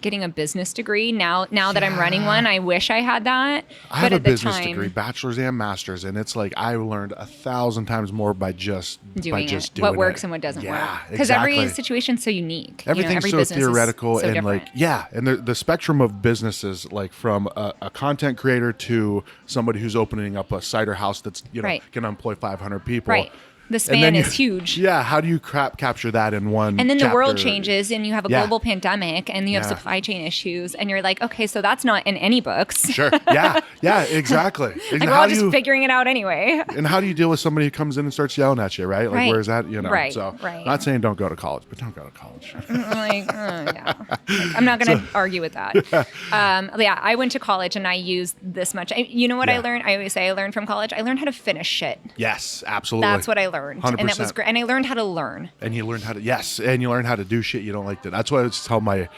getting a business degree. Now that I'm running one, I wish I had that.
I
but
have a
at the
business
time,
degree, bachelor's and master's, and it's like I learned 1,000 times more by just
doing
doing
what works
it.
and what doesn't
Yeah,
work. Because every
exactly.
situation's so unique.
Everything's
every
so
business is
theoretical
so
and
different.
like and the spectrum of businesses, like from a content creator to somebody who's opening up a cider house that's
Right.
can employ 500 people.
Right. The
And then
span is huge.
Yeah, how do you capture that in one?
And then the world
chapter?
changes and you have a
Yeah.
global pandemic and you have
Yeah.
supply chain issues and you're like, okay, so that's not in any books.
Sure. Yeah, exactly. And
Like we're all just figuring it out anyway.
and how do you deal with somebody who comes in and starts yelling at you, right? Like,
Right.
where's that?
Right,
So,
right.
not saying don't go to college, but don't go to college.
I'm like, yeah. Like, I'm not going to argue with that. Yeah, I went to college and I used this much. You know what I
Yeah.
learned? I always say I learned from college. I learned how to finish shit.
Yes, absolutely.
That's what I learned. And it was
100%.
great. And I learned how to learn.
And you learn how to and you learn how to do shit you don't like to. That's what I was tell my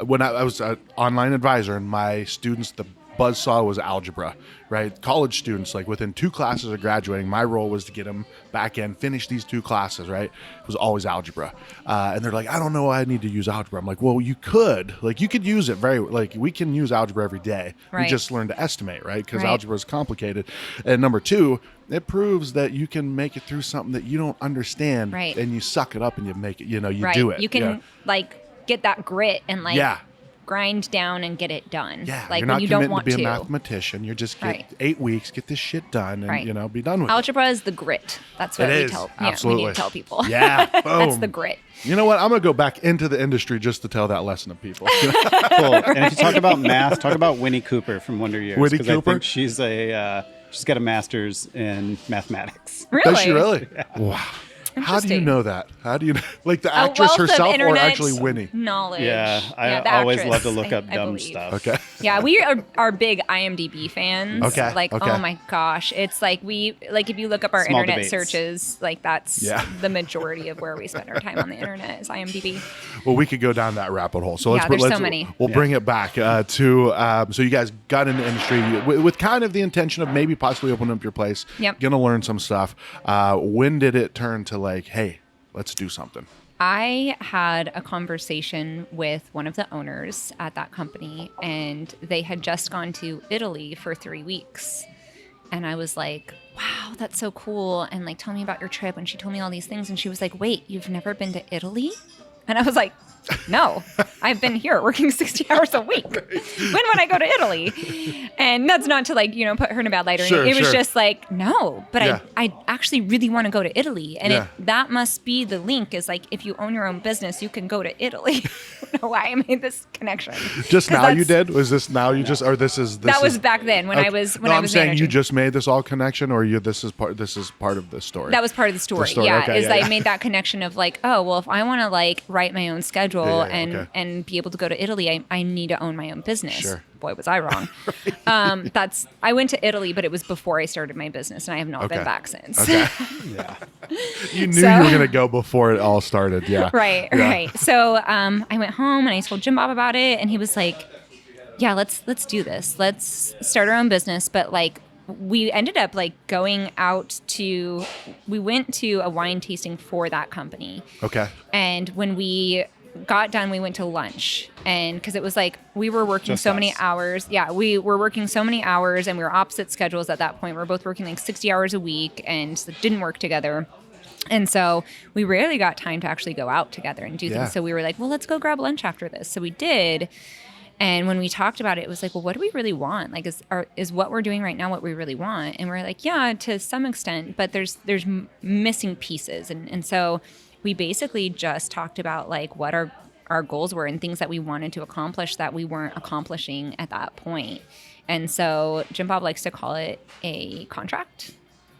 when I was an online advisor and my students, the buzzsaw was algebra, right? College students, like within 2 classes of graduating, my role was to get them back in, finish these 2 classes, right? It was always algebra. And they're like, I don't know why I need to use algebra. I'm like, well, you could use it we can use algebra every day. We
Right.
just learn to estimate, right? Because
Right.
algebra is complicated. And number 2, it proves that you can make it through something that you don't understand,
Right.
and you suck it up and you make it. You
Right.
do it.
You can like get that grit and like
Yeah.
grind down and get it done.
Yeah,
Like
you're
when
not
you don't
committing
want
to be
to.
a mathematician. You're just get
Right.
8 weeks, get this shit done, and
Right.
be done with it.
Algebra is the grit. That's what
It
we
is.
tell.
Absolutely.
We need to tell people.
Yeah,
That's
boom.
the grit.
You know what? I'm gonna go back into the industry just to tell that lesson to people.
Cool. And if you talk about math, talk about Winnie Cooper from Wonder Years.
Winnie
'cause I
Cooper?
think she's got a master's in mathematics.
Really?
Does she really? Wow. How do you
Interesting.
know that? How do you know? Like the
A
actress
wealth of
herself or
internet
actually Winnie?
knowledge.
Yeah, I
the
always
actress,
love to look up
I
dumb
believe.
stuff.
Okay.
Yeah, we are big IMDb fans.
Okay,
Like,
okay.
oh my gosh. It's like if you look up our
Small
internet
debates.
searches, like that's
Yeah.
the majority of where we spend our time on the internet is IMDb.
Well, we could go down that rabbit hole. So
Yeah, there's so many.
We'll bring it back to. So you guys got in the industry with kind of the intention of maybe possibly opening up your place.
Yep.
Gonna learn some stuff. When did it turn to like, hey, let's do something?
I had a conversation with one of the owners at that company, and they had just gone to Italy for 3 weeks. And I was like, wow, that's so cool. And like, tell me about your trip. And she told me all these things. And she was like, wait, you've never been to Italy? And I was like, no, I've been here working 60 hours a week. When would I go to Italy? And that's not to like, put her in a bad light or
Sure,
anything. It was
sure.
just like, no, but
Yeah.
I actually really want to go to Italy. And
Yeah.
that must be the link is like, if you own your own business, you can go to Italy. I don't know why I made this connection.
Just
'Cause
now you
that's-
did? Was this now you just, or this is? This
That was
is,
back then when I was when I
I'm
was
saying
managing.
you just made this all connection, or this is part of the story.
That was part of the story.
story,
Yeah,
okay,
is
yeah,
I
yeah.
made that connection of like, oh, well, if I want to like write my own schedule
Yeah, yeah,
and
okay.
and be able to go to Italy, I need to own my own business.
Sure.
Boy, was I wrong. I went to Italy, but it was before I started my business, and I have not
Okay.
been back since.
Okay.
Yeah.
You knew
So-
you were gonna go before it all started. Yeah.
Right,
Yeah.
right. So I went home and I told Jim Bob about it, and he was like, "Yeah, let's do this. Let's start our own business." But like, we ended up like going out to. We went to a wine tasting for that company,
Okay.
and when we got done, we went to lunch, and because it was like we were working
Just
so many
us.
hours. Yeah, we were working so many hours, and we were opposite schedules at that point. We were both working like 60 hours a week, and it didn't work together. And so we rarely got time to actually go out together and do
Yeah.
things. So we were like, well, let's go grab lunch after this. So we did. And when we talked about it, it was like, well, what do we really want? Like, is what we're doing right now what we really want? And we're like, yeah, to some extent, but there's missing pieces. And so we basically just talked about like what our goals were and things that we wanted to accomplish that we weren't accomplishing at that point. And so Jim Bob likes to call it a contract.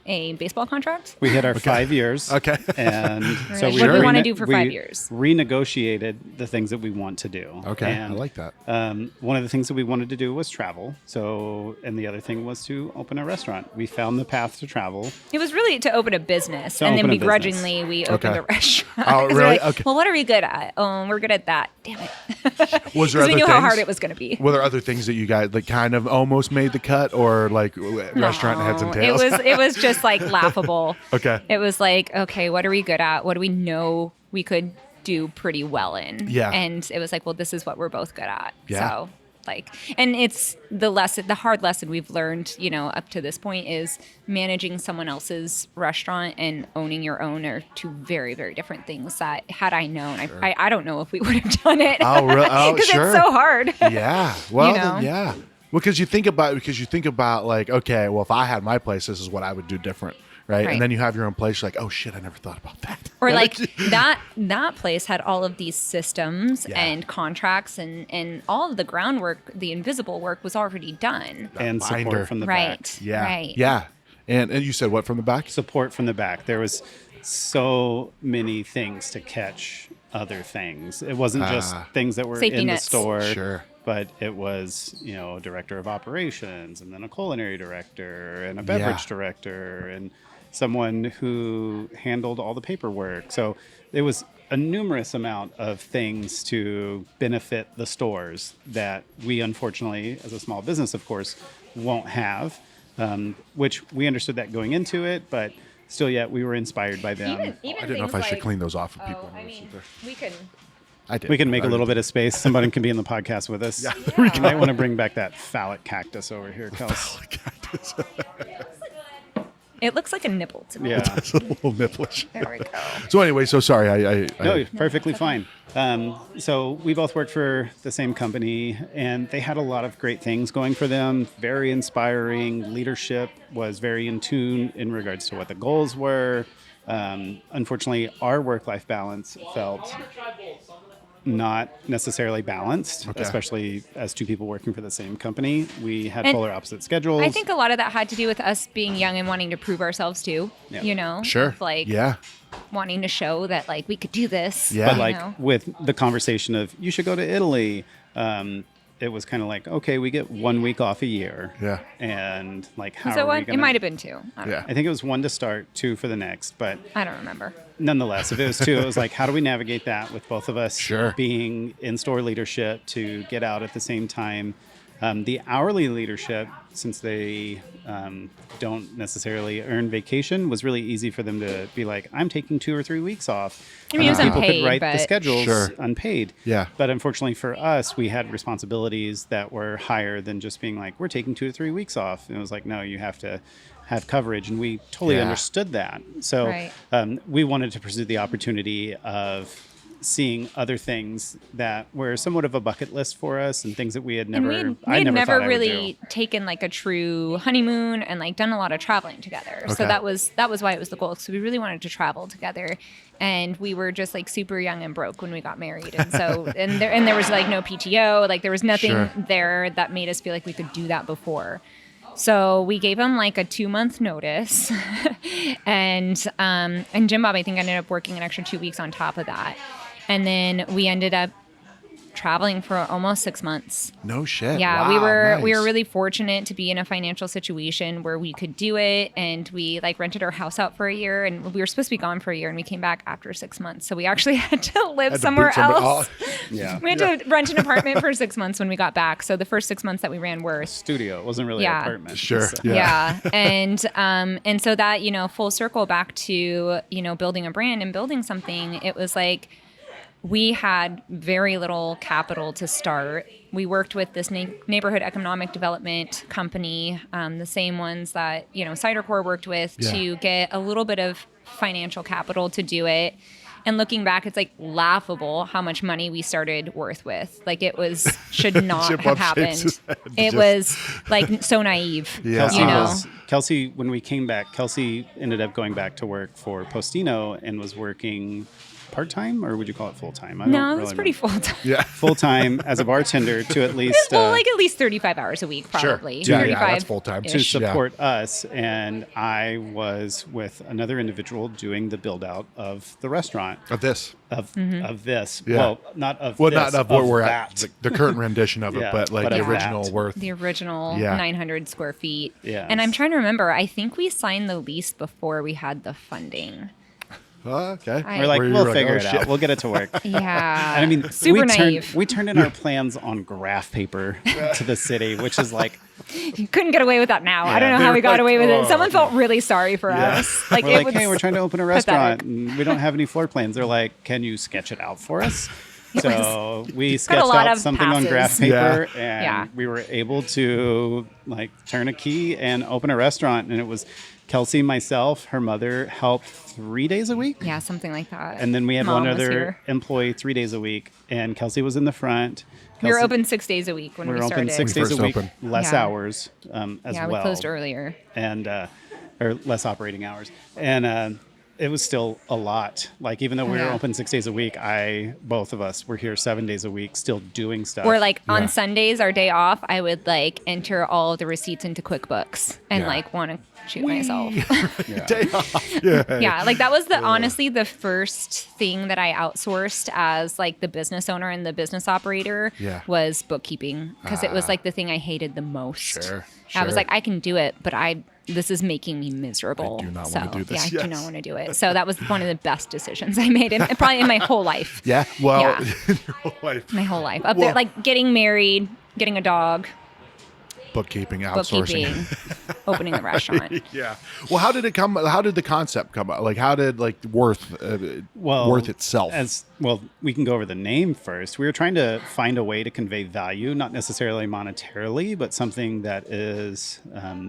A baseball contract.
We hit our 5 years.
Okay.
And
We're
so
like,
we
what do we
rene-
wanna do for 5
we
years?
Renegotiated the things that we want to do.
Okay.
And,
I like that.
one of the things that we wanted to do was travel. So, and the other thing was to open a restaurant. We found the path to travel.
It was really to open a business,
To
and then
open a
begrudgingly we opened
Okay.
a restaurant.
Oh,
'Cause we're
really?
like,
Okay.
well, what are we good at? Oh, we're good at that. Damn it.
Was there
Because
other
we knew
things?
how hard it was going to be.
Were there other things that you guys like kind of almost made the cut, or like restaurant heads and
No,
tails?
It was just like laughable.
Okay.
It was like, okay, what are we good at? What do we know we could do pretty well in?
Yeah.
And it was like, well, this is what we're both good at.
Yeah.
So like, and it's the hard lesson we've learned, up to this point is managing someone else's restaurant and owning your own are two very, very different things that had I known, I don't know if we would have done it.
Oh, really? Oh,
Because
sure.
it's so hard.
Yeah. Well,
You know?
then, yeah. Well, because you think about like, okay, well, if I had my place, this is what I would do different, right?
Right.
And then you have your own place, you're like, oh shit, I never thought about that.
Or like that place had all of these systems
Yeah.
and contracts and all of the groundwork, the invisible work was already done.
And
binder.
support from the
Right.
back.
Yeah.
Right.
Yeah. And you said what from the back?
Support from the back. There was so many things to catch other things. It wasn't just things that were
Safety
in
nets.
the store.
Sure.
But it was, director of operations and then a culinary director and a beverage
Yeah.
director and someone who handled all the paperwork. So it was a numerous amount of things to benefit the stores that we unfortunately, as a small business, of course, won't have, which we understood that going into it, but still yet we were inspired by them.
Even
I didn't know if I should clean those off of people.
we can.
I did.
We can make a little bit of space. Somebody can be in the podcast with us.
Yeah.
You might want to bring back that phallic cactus over here, Kels.
It looks like a nipple to me.
Yeah.
It's a little nipplish.
There we go.
So anyway, so sorry.
No, you're perfectly fine. So we both worked for the same company, and they had a lot of great things going for them. Very inspiring. Leadership was very in tune in regards to what the goals were. Unfortunately, our work-life balance felt not necessarily balanced,
Okay.
especially as two people working for the same company. We had polar opposite schedules.
I think a lot of that had to do with us being young and wanting to prove ourselves too.
Yeah.
You know,
Sure.
Of, like
yeah.
wanting to show that like we could do this.
Yeah.
But
you
like
know?
with the conversation of you should go to Italy, it was kind of like, okay, we get 1 week off a year.
Yeah.
And like, how
Was it
are we
one?
gonna...
It might have been two. I don't
Yeah.
know.
I think it was 1 to start, 2 for the next, but
I don't remember.
nonetheless, if it was 2, it was like, how do we navigate that with both of us
Sure.
being in-store leadership to get out at the same time? The hourly leadership, since they don't necessarily earn vacation, was really easy for them to be like, I'm taking 2 or 3 weeks off.
I mean, it was
People
unpaid,
could write the
but-
schedules
Sure.
unpaid.
Yeah.
But unfortunately for us, we had responsibilities that were higher than just being like, we're taking 2 to 3 weeks off. And it was like, no, you have to have coverage. And we totally
Yeah.
understood that. So
Right.
we wanted to pursue the opportunity of seeing other things that were somewhat of a bucket list for us and things that we had never,
And
I
we had
never
never
thought I would
really
do.
taken like a true honeymoon and like done a lot of traveling together.
Okay.
So that was why it was the goal. So we really wanted to travel together, and we were just like super young and broke when we got married. And so and there was like no PTO, like there was nothing
Sure.
there that made us feel like we could do that before. So we gave him like a 2-month notice, and Jim Bob I think ended up working an extra 2 weeks on top of that. And then we ended up traveling for almost 6 months.
No shit.
Yeah,
Wow,
we were
nice.
really fortunate to be in a financial situation where we could do it, and we like rented our house out for a year, and we were supposed to be gone for a year, and we came back after 6 months. So we actually had to live
Had to
somewhere
boot somebody-
else.
Yeah.
We had to rent an apartment for 6 months when we got back. So the first 6 months that we ran were
Studio. It wasn't really
Yeah.
an apartment.
Sure.
So-
Yeah.
and so that, you know, full circle back to, you know, building a brand and building something, it was like we had very little capital to start. We worked with this neighborhood economic development company, the same ones that, you know, Cider Corps worked with,
Yeah.
to get a little bit of financial capital to do it. And looking back, it's like laughable how much money we started Worth with. Like it should not
Chip
have
Bob shakes
happened.
his head.
It
Just-
was like so naive.
Yeah.
Kelsey,
You know?
Kelsey, when we came back, Kelsey ended up going back to work for Postino and was working part-time, or would you call it full-time?
No, it was pretty full time.
Yeah.
Full-time as a bartender to at least
Well, like at least 35 hours a week,
Sure.
probably.
Yeah, yeah,
35
that's full-time.
to
-ish.
Yeah.
support us. And I was with another individual doing the build-out of the restaurant
Of this.
of this.
Yeah.
Well, not of
Well,
this,
not of what we're
that.
at, the current rendition of it,
Yeah,
but like
but
the
of
original
that.
Worth.
The original
Yeah.
900 square feet.
Yes.
And I'm trying to remember, I think we signed the lease before we had the funding.
Oh, okay.
I-
We're like,
Where you
we'll
were like,
figure
oh,
it
shit.
out. We'll get it to work.
Yeah.
And I mean,
super naive.
we turned in our plans on graph paper to the city, which is like,
You couldn't get away with that now. I don't know
they
how
were
we got
like,
away with
oh.
it. Someone felt really sorry for
Yeah.
us. Like,
we're
it
like,
was
hey, we're trying to open a restaurant
pathetic.
and we don't have any floor plans. They're like, can you sketch it out for us? So we
a
sketched
lot
out
of
something on graph
passes.
paper,
Yeah.
and
Yeah.
we were able to like turn a key and open a restaurant. And it was Kelsey, myself, her mother helped 3 days a week.
Yeah, something like that.
And then we had
Mom
one
was
other
here.
employee 3 days a week, and Kelsey was in the front.
We were
Kelsey-
open 6 days a week when
We
we
were
started.
open 6
When we
days a
first
week,
opened.
less
Yeah.
hours as
Yeah,
well.
we closed earlier.
And or less operating hours, and it was still a lot. Like even though we were
Yeah.
open 6 days a week, both of us were here 7 days a week, still doing stuff.
Or like
Yeah.
on Sundays, our day off, I would like enter all of the receipts into QuickBooks and
Yeah.
like want to shoot myself.
Day off. Yeah.
Yeah, like that was honestly the first thing that I outsourced as like the business owner and the business operator
Yeah.
was bookkeeping, because it was like the thing I hated the most.
Sure,
I was
sure.
like, I can do it, but this is making me miserable.
I do not
so,
wanna do this,
Yeah, I do
yes.
not want to do it. So that was one of the best decisions I made, and probably in my whole life.
Yeah. Well,
Yeah.
your whole life.
My whole life. Up
Well-
there, like getting married, getting a dog,
Bookkeeping, outsourcing.
bookkeeping, opening the restaurant.
Yeah. Well, how did it come? How did the concept come out? Like, how did like Worth itself?
As well, we can go over the name first. We were trying to find a way to convey value, not necessarily monetarily, but something that is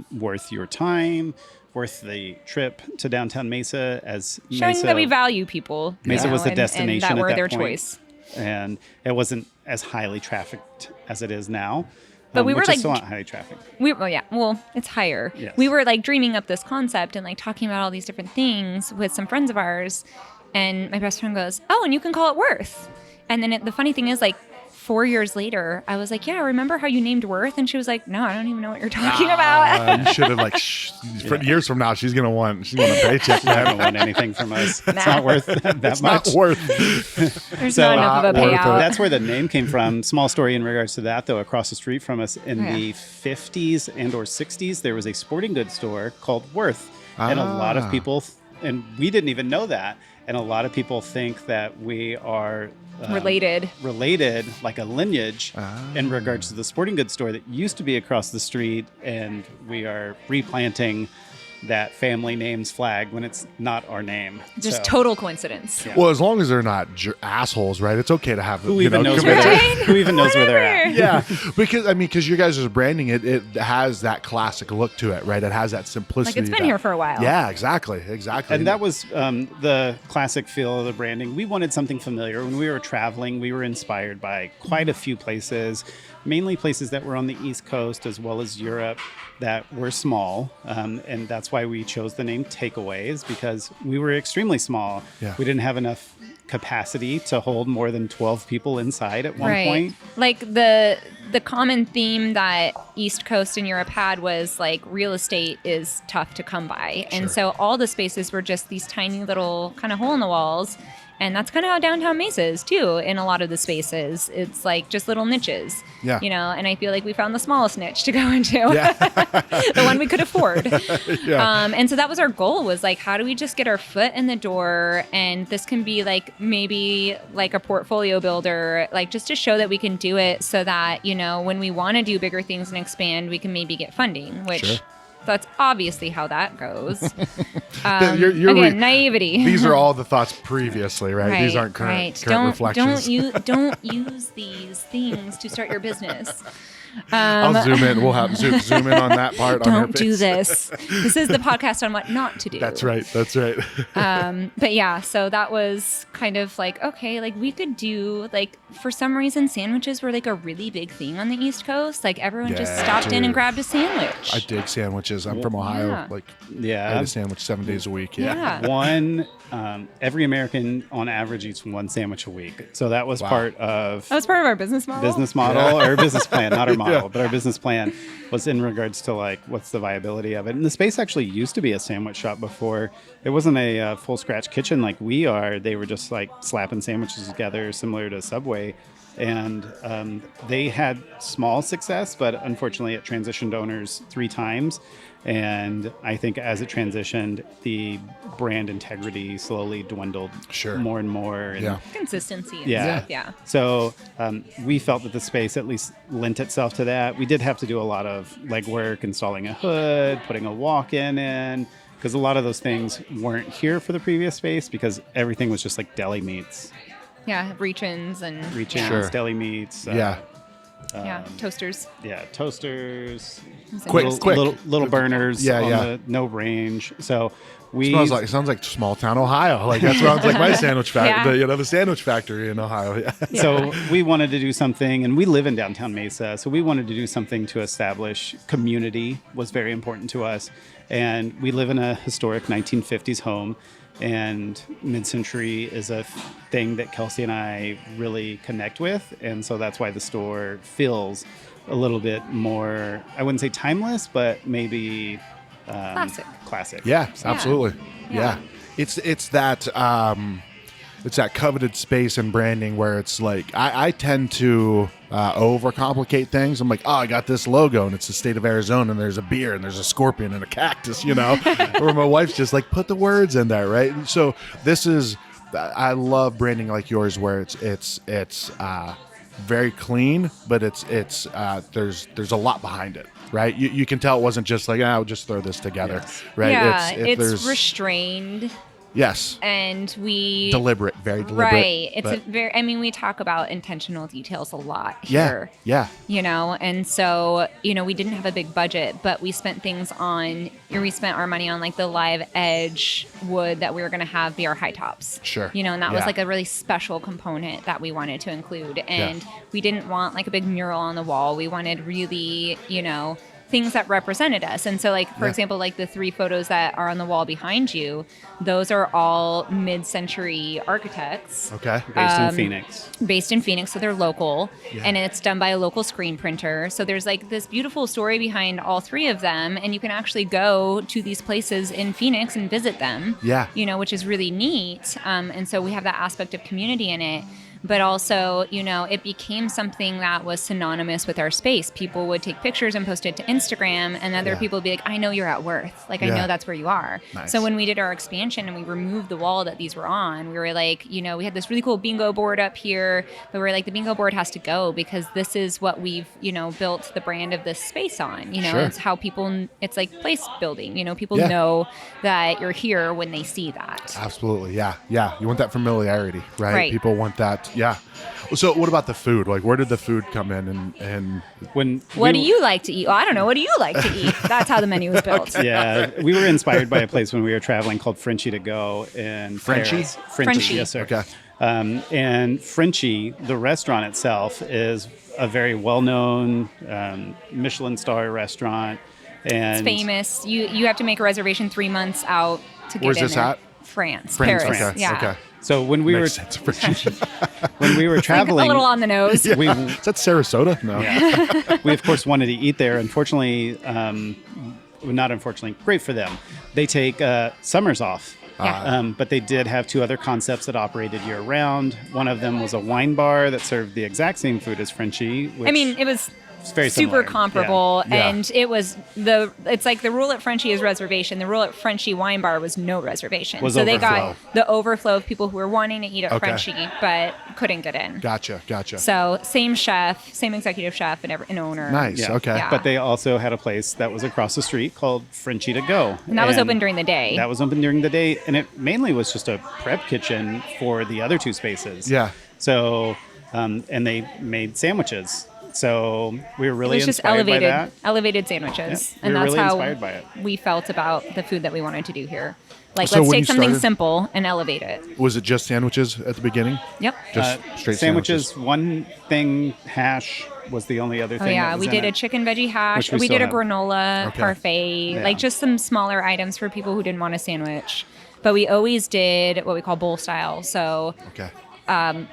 worth your time, worth the trip to Downtown Mesa. As
Showing
Mesa,
that we value people.
Mesa
you
was
know,
the
and
destination
that
at
we're
that
their
point.
choice.
and it wasn't as highly trafficked as it is now.
But we were
which
like-
is still not highly trafficked.
It's higher.
Yes.
We were like dreaming up this concept and like talking about all these different things with some friends of ours. And my best friend goes, "Oh, and you can call it Worth." And then the funny thing is, like, 4 years later, I was like, yeah, remember how you named Worth? And she was like, no, I don't even know what you're talking about.
You should have like, years from now, she's gonna want a paycheck.
She's not going to want anything from us. It's not worth that
It's
much.
not worth.
There's
So,
not enough of a
not worth it.
payout.
That's where the name came from. Small story in regards to that, though. Across the street from us in the 50s and or 60s, there was a sporting goods store called Worth. And a lot of people, and we didn't even know that, and a lot of people think that we are related, like a lineage in regards to the sporting goods store that used to be across the street, and we are replanting that family name's flag when it's not our name.
Just total coincidence.
Yeah.
Well, as long as they're not assholes, right? It's okay to have
Who even knows where they're at?
Yeah, because you guys are branding it has that classic look to it, right? It has that simplicity.
Like, it's been here for a while.
Yeah, exactly.
And that was the classic feel of the branding. We wanted something familiar. When we were traveling, we were inspired by quite a few places, mainly places that were on the East Coast as well as Europe that were small. And that's why we chose the name Takeway, is because we were extremely small.
Yeah.
We didn't have enough capacity to hold more than 12 people inside at one point.
Like the common theme that East Coast and Europe had was like real estate is tough to come by. And so all the spaces were just these tiny little kind of hole in the walls. And that's kind of how Downtown Mesa is too. In a lot of the spaces, it's like just little niches, you know. And I feel like we found the smallest niche to go into, the one we could afford. And so that was our goal, was like, how do we just get our foot in the door? And this can be like maybe like a portfolio builder, like just to show that we can do it, so that, you know, when we want to do bigger things and expand, we can maybe get funding, which. That's obviously how that goes. Again, naivety.
These are all the thoughts previously, right? These aren't current reflections.
Don't use these things to start your business.
I'll zoom in. We'll have zoom in on that part.
Don't do this. This is the podcast on what not to do.
That's right.
But yeah, so that was kind of like, okay, like we could do, like, for some reason, sandwiches were like a really big thing on the East Coast. Like everyone just stopped in and grabbed a sandwich.
I dig sandwiches. I'm from Ohio. Like, I eat a sandwich 7 days a week.
Every American on average eats one sandwich a week. So that was part of
our business model.
Or business plan, not our model, but our business plan was in regards to like, what's the viability of it. And the space actually used to be a sandwich shop before. It wasn't a full scratch kitchen like we are. They were just like slapping sandwiches together, similar to Subway. And they had small success, but unfortunately it transitioned owners 3 times. And I think as it transitioned, the brand integrity slowly dwindled more and more. And
consistency.
And stuff. So we felt that the space at least lent itself to that. We did have to do a lot of legwork, installing a hood, putting a walk-in in, because a lot of those things weren't here for the previous space because everything was just like deli meats.
Yeah, reach-ins,
deli meats.
Toasters.
Yeah, toasters.
Quick.
Little burners on the no range. So it sounds like small town Ohio. Like that sounds like my sandwich factory. The sandwich factory in Ohio. So we wanted to do something, and we live in Downtown Mesa. So we wanted to do something to establish community was very important to us. And we live in a historic 1950s home. And mid-century is a thing that Kelsey and I really connect with. And so that's why the store feels a little bit more, I wouldn't say timeless, but maybe classic.
Yeah, absolutely. Yeah. It's that coveted space and branding where it's like, I tend to overcomplicate things. I'm like, oh, I got this logo and it's the state of Arizona and there's a beer and there's a scorpion and a cactus, you know, or my wife's just like, put the words in there, right? So I love branding like yours where it's very clean, but there's a lot behind it, right? You can tell it wasn't just like, I'll just throw this together, right?
Yeah, it's restrained.
Yes.
And very deliberate.
Right.
We talk about intentional details a lot here.
Yeah.
You know, and so, you know, we didn't have a big budget, but we spent our money on like the live edge wood that we were going to have be our high tops.
Sure.
You know, and that was like a really special component that we wanted to include. And we didn't want like a big mural on the wall. We wanted really, you know, things that represented us. And so, like, for example, like the 3 photos that are on the wall behind you, those are all mid-century architects.
Okay.
Based in Phoenix.
So they're local, and it's done by a local screen printer. So there's like this beautiful story behind all 3 of them, and you can actually go to these places in Phoenix and visit them.
Yeah.
You know, which is really neat. And so we have that aspect of community in it. But also, you know, it became something that was synonymous with our space. People would take pictures and post it to Instagram, and other people would be like, I know you're at Worth. Like, I know that's where you are.
Nice.
So when we did our expansion and we removed the wall that these were on, we were like, you know, we had this really cool bingo board up here, but we were like, the bingo board has to go because this is what we've, you know, built the brand of this space on. You know, it's how people, it's like place building. You know, people know that you're here when they see that.
Absolutely. Yeah. Yeah. You want that familiarity, right? People want that. Yeah. So what about the food? Like, where did the food come in? And
what do you like to eat? Well, I don't know. What do you like to eat? That's how the menu was built.
Yeah. We were inspired by a place when we were traveling called Frenchie to Go in Paris. Frenchie. Yes, sir.
Okay.
And Frenchie, the restaurant itself, is a very well-known Michelin star restaurant. And
it's famous. You have to make a reservation 3 months out to get
Where's
in
this
there.
at?
France.
France.
Paris.
Okay.
Yeah.
Okay.
So when we
Makes sense.
when we were traveling,
a little on the nose.
Is that Sarasota? No.
Yeah. We of course wanted to eat there. Unfortunately, not unfortunately, great for them. They take summers off. But they did have 2 other concepts that operated year round. One of them was a wine bar that served the exact same food as Frenchie. Which
I mean, it was
very
super
similar.
comparable,
Yeah.
and it was it's like the rule at Frenchie is reservation. The rule at Frenchie Wine Bar was no reservation.
Was
so they
overflow.
got the overflow of people who were wanting to eat at
Okay.
Frenchie but couldn't get in.
Gotcha.
So same chef, same executive chef, and owner.
Nice.
Yeah.
Okay.
Yeah.
But they also had a place that was across the street called Frenchie to Go.
And that was open during the day.
That was open during the day, and it mainly was just a prep kitchen for the other 2 spaces.
Yeah.
So, and they made sandwiches. So we were really
it was just
inspired by that.
elevated sandwiches,
Yeah, we
and
were
that's
really
how
inspired by it.
we felt about the food that we wanted to do here. Like,
So
let's
when
take
you
something
started-
simple and elevate it.
Was it just sandwiches at the beginning?
Yep.
Just straight
sandwiches. One thing, hash was the only other
Oh
thing.
yeah,
that was
we
in
did a
it.
chicken veggie hash.
Which we
We did a
still have.
granola
Okay.
parfait,
Yeah.
like just some smaller items for people who didn't want a sandwich. But we always did what we call bowl style. So
Okay.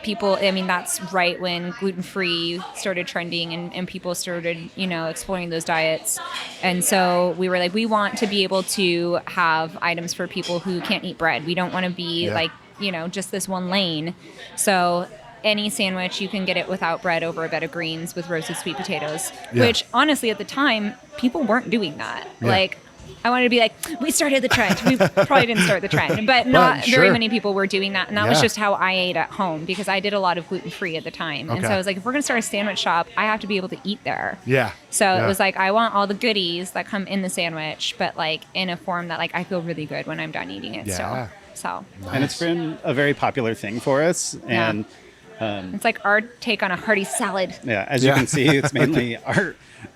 people, I mean, that's right when gluten-free started trending and people started, you know, exploring those diets. And so we were like, we want to be able to have items for people who can't eat bread. We don't want to be like, you know, just this one lane. So any sandwich, you can get it without bread over a bed of greens with roasted sweet potatoes, which honestly at the time, people weren't doing that. Like, I wanted to be like, we started the trend. We probably didn't start the trend, but not very many people were doing that. And that was just how I ate at home because I did a lot of gluten-free at the time. And so I was like, if we're going to start a sandwich shop, I have to be able to eat there.
Yeah.
So it was like, I want all the goodies that come in the sandwich, but like in a form that like I feel really good when I'm done eating it still. So
And it's been a very popular thing for us. And
it's like our take on a hearty salad.
as you can see, it's mainly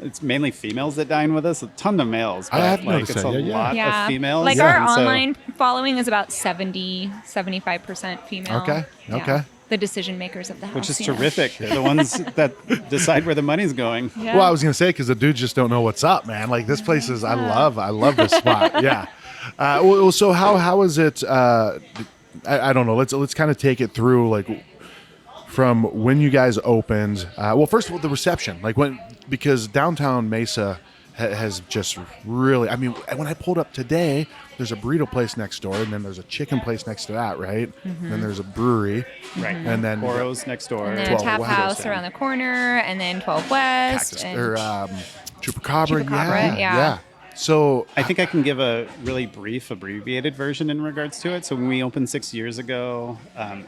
it's mainly females that dine with us. A ton of males, but
I have
like
noticed
it's
that.
a
Yeah.
lot of females.
Like our
and so-
online following is about 75% female.
Okay.
Yeah.
Okay.
The decision makers of the house.
which is
you know.
terrific. They're the ones that decide where the money's going.
Yeah.
Well, I was gonna say because the dudes just don't know what's up, man. Like this place is, I love this spot. Yeah. Well, so how is it? I don't know. Let's kind of take it through like from when you guys opened. Well, first of all, the reception, like because Downtown Mesa has just really. I mean, when I pulled up today, there's a burrito place next door, and then there's a chicken place next to that, right? And then there's a brewery,
Right.
and then
Oro's next door.
And then
12
a tap
West.
house around the corner, and then 12 West.
Cactus,
and
or Chupacabra.
Chupacabra,
Yeah.
yeah.
So
I think I can give a really brief, abbreviated version in regards to it. So when we opened 6 years ago,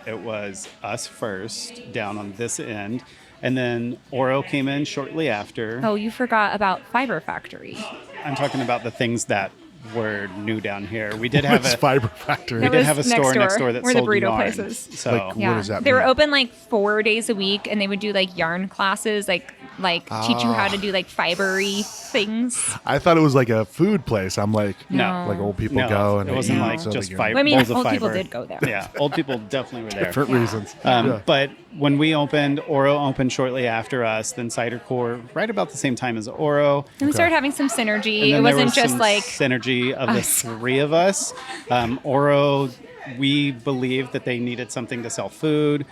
it was us first down on this end. And then Oro came in shortly after.
Oh, you forgot about Fiber Factory.
I'm talking about the things that were new down here. We did have
it's
a
Fiber Factory.
we
That
did
was
have a store next door that
where the
sold
burrito
yarn.
places.
So
Like,
Yeah.
What does that
They were
mean?
open like 4 days a week, and they would do like yarn classes, like like teach you how to do like fibery things.
I thought it was like a food place. I'm like,
No.
like old people
No,
go and
it
they
wasn't
eat
like
so
just
they
fiber.
Well, I mean,
bowls of
old people
fiber.
did go there.
Yeah, old people definitely were there.
different reasons.
But when we opened, Oro opened shortly after us, then Cider Core right about the same time as Oro.
And we started having some synergy.
And then
It
there
wasn't
was
just
some
like
synergy of the
us.
three of us. Oro, we believed that they needed something to sell food.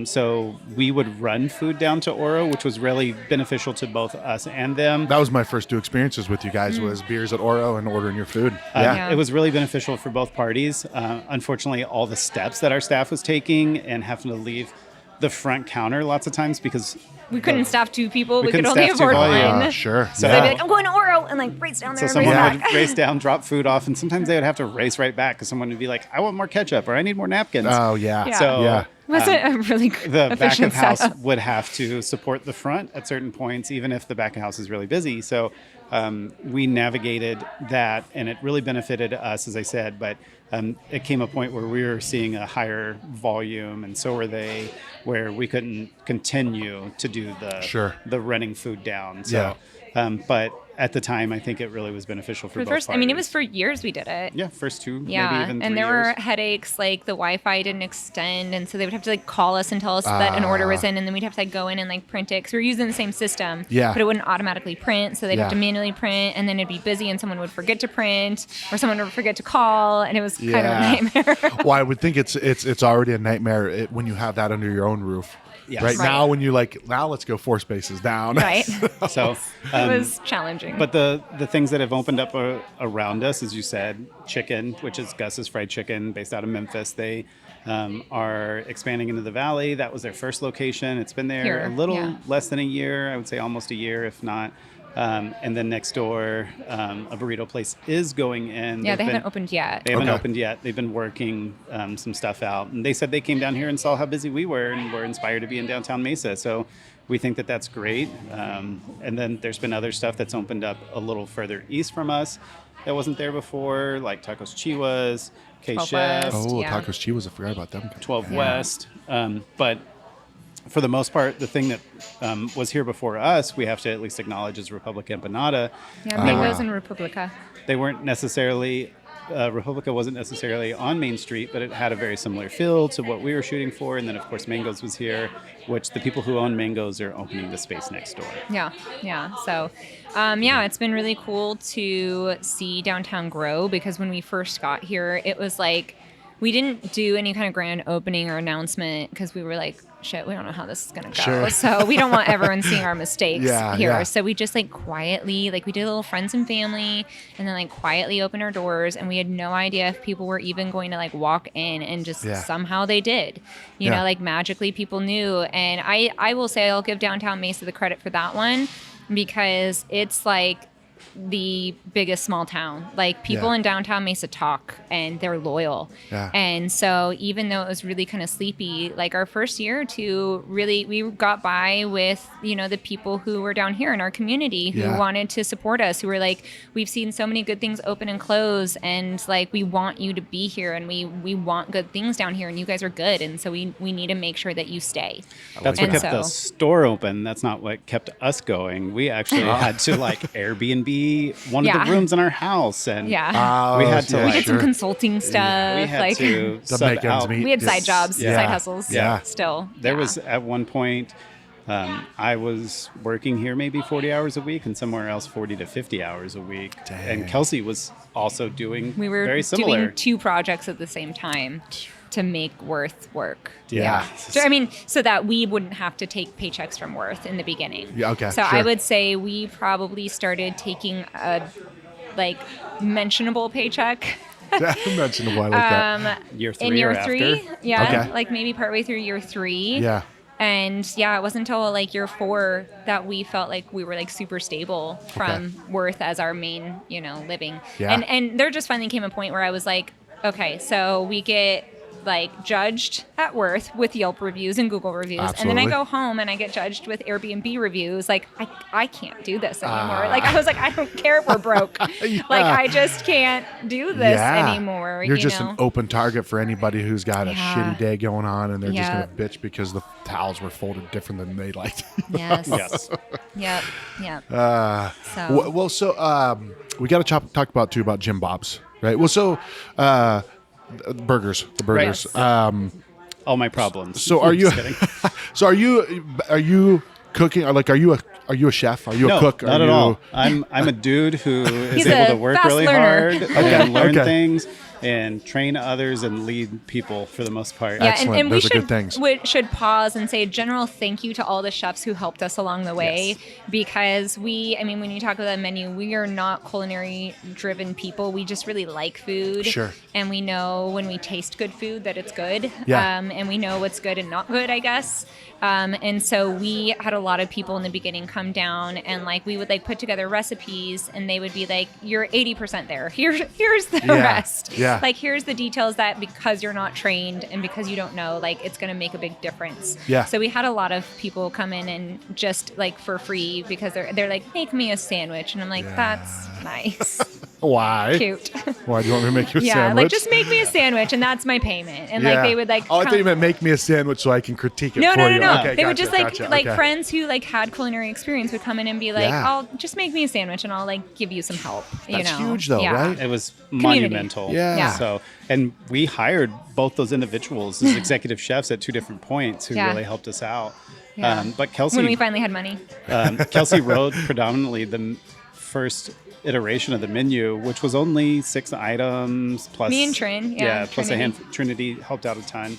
So we would run food down to Oro, which was really beneficial to both us and them.
That was my first 2 experiences with you guys was beers at Oro and ordering your food.
Yeah.
It was really beneficial for both parties. Unfortunately, all the steps that our staff was taking and having to leave the front counter lots of times because
we couldn't staff 2 people. We could
couldn't
only
staff 2
afford
people.
one.
Sure.
So they'd be like, I'm going to Oro, and like race down there
so
and race
someone
back.
would race down, drop food off, and sometimes they would have to race right back because someone would be like, I want more ketchup or I need more napkins.
Oh, yeah.
Yeah.
So
Yeah.
Was it a really
the back
efficient
of house
setup?
would have to support the front at certain points, even if the back of house is really busy. So we navigated that, and it really benefited us, as I said. But it came a point where we were seeing a higher volume, and so were they, where we couldn't continue to do the running food down. So, but at the time, I think it really was beneficial for
For the
both
first,
parties.
I mean, it was for years we did it.
Yeah, first 2, maybe
Yeah,
even 3
and there
years.
were headaches, like the Wi-Fi didn't extend, and so they would have to like call us and tell us that an order was in, and then we'd have to like go in and like print it because we were using the same system.
Yeah.
But it wouldn't automatically print, so they'd have to
Yeah.
manually print, and then it'd be busy, and someone would forget to print, or someone would forget to call, and it was kind of a
Yeah.
nightmare.
Well, I would think it's already a nightmare when you have that under your own roof.
Yes.
Right,
Right.
now, when you like, now let's go 4 spaces down.
Right.
So,
It was challenging.
but the things that have opened up around us, as you said, chicken, which is Gus's Fried Chicken, based out of Memphis. They are expanding into the valley. That was their first location. It's been there
Here,
a little
yeah.
less than a year. I would say almost a year, if not. And then next door, a burrito place is going in.
yeah, they
They've
haven't
been-
opened yet.
They haven't
Okay.
opened yet. They've been working some stuff out. And they said they came down here and saw how busy we were and were inspired to be in Downtown Mesa. So we think that that's great. And then there's been other stuff that's opened up a little further east from us that wasn't there before, like Tacos Chihuas, K
12
Chef,
West.
Oh,
Yeah.
Tacos Chivas, I forgot about them.
12 West. But for the most part, the thing that was here before us, we have to at least acknowledge is Republic Empanada.
Yeah, Mangoes and Republica.
They weren't necessarily Republica wasn't necessarily on Main Street, but it had a very similar feel to what we were shooting for. And then, of course, Mangoes was here, which the people who own Mangoes are opening the space next door.
Yeah, yeah. So, yeah, it's been really cool to see downtown grow because when we first got here, it was like we didn't do any kind of grand opening or announcement because we were like, shit, we don't know how this is going to go.
Sure.
So we don't want everyone seeing our mistakes
Yeah,
here.
yeah.
So we just like quietly, like we did a little friends and family and then like quietly opened our doors and we had no idea if people were even going to like walk in and just
Yeah.
somehow they did. You
Yeah.
know, like magically people knew. And I will say I'll give Downtown Mesa the credit for that one because it's like the biggest small town. Like people
Yeah.
in Downtown Mesa talk and they're loyal.
Yeah.
And so even though it was really kind of sleepy, like our first year or two, really we got by with, you know, the people who were down here in our community who
Yeah.
wanted to support us, who were like, we've seen so many good things open and close and like we want you to be here and we want good things down here and you guys are good. And so we need to make sure that you stay.
That's
And
what kept the
so-
store open. That's not what kept us going. We actually had to like Airbnb one of
Yeah.
the rooms in our house, and
Yeah.
we had to
yeah,
We
like
did some
sure.
consulting stuff.
we had
like
to
To
sub
make ends
out.
meet.
we had
Yes.
side jobs,
Yeah.
side hustles.
Yeah.
Still.
There
yeah.
was at one point, I was working here maybe 40 hours a week, and somewhere else 40 to 50 hours a week.
Dang.
And Kelsey was also doing
We were
very similar.
doing 2 projects at the same time to make Worth work.
Yeah.
So, I mean, so that we wouldn't have to take paychecks from Worth in the beginning.
Yeah, okay,
So I
sure.
would say we probably started taking a like mentionable paycheck
Mentionable. I like that.
Year 3
in year
or after.
3. Yeah.
Okay.
Like maybe partway through year 3.
Yeah.
And yeah, it wasn't until like year 4 that we felt like we were like super stable from Worth as our main, you know, living.
Yeah.
And there just finally came a point where I was like, okay, so we get like judged at Worth with Yelp reviews and Google reviews. And then I
Absolutely.
go home and I get judged with Airbnb reviews. Like I can't do this anymore. Like I was like, I don't care if we're broke.
Yeah.
Like I just can't do this
Yeah.
anymore.
You're
you
just
know?
an open target for anybody who's got a
Yeah.
shitty day going on, and they're just
Yeah.
gonna bitch because the towels were folded different than they liked.
Yes.
Yes.
Yep. Yep.
So we got to talk about too about Jim Bob's, right? Well, so the burgers.
Right. All my problems.
So are you?
Just kidding.
So are you cooking? Or like, are you a chef? Are you
No,
a cook?
not
Are
at
you,
all. I'm a dude who is
He's
able
a
to work
fast
really
learner.
hard and learn
Okay.
things and train others and lead people for the most part.
Yeah,
Excellent.
and we
Those are good things.
should pause and say a general thank you to all the chefs who helped us along the way, because when you talk about the menu, we are not culinary driven people. We just really like food.
Sure.
And we know when we taste good food that it's good.
Yeah.
And we know what's good and not good, I guess. And so we had a lot of people in the beginning come down and like we would like put together recipes and they would be like, you're 80% there. Here's the rest.
Yeah.
Like here's the details that because you're not trained and because you don't know, like it's going to make a big difference.
Yeah.
So we had a lot of people come in and just like for free because they're like, make me a sandwich. And I'm like, that's nice.
Why?
Cute.
Why do you want me to make you a
Yeah.
sandwich?
Like just make me a sandwich and that's my payment. And like they would like,
Oh, I thought you
come-
meant make me a sandwich so I can critique it
no,
for
no,
you.
no, no.
Okay,
They would
gotcha,
just like
okay.
friends who like had culinary experience would come in and be like,
Yeah.
"I'll just make me a sandwich and I'll like give you some help."
That's
know,
huge though, right?
It was
Community.
monumental.
Yeah.
Yeah.
So, and we hired both those individuals as executive chefs at two different points who
Yeah.
really helped us out.
Yeah.
But Kelsey,
When we finally had money.
Kelsey wrote predominantly the first iteration of the menu, which was only 6 items plus
Me and Trin, yeah,
plus
Trinity.
a hand. Trinity helped out a ton,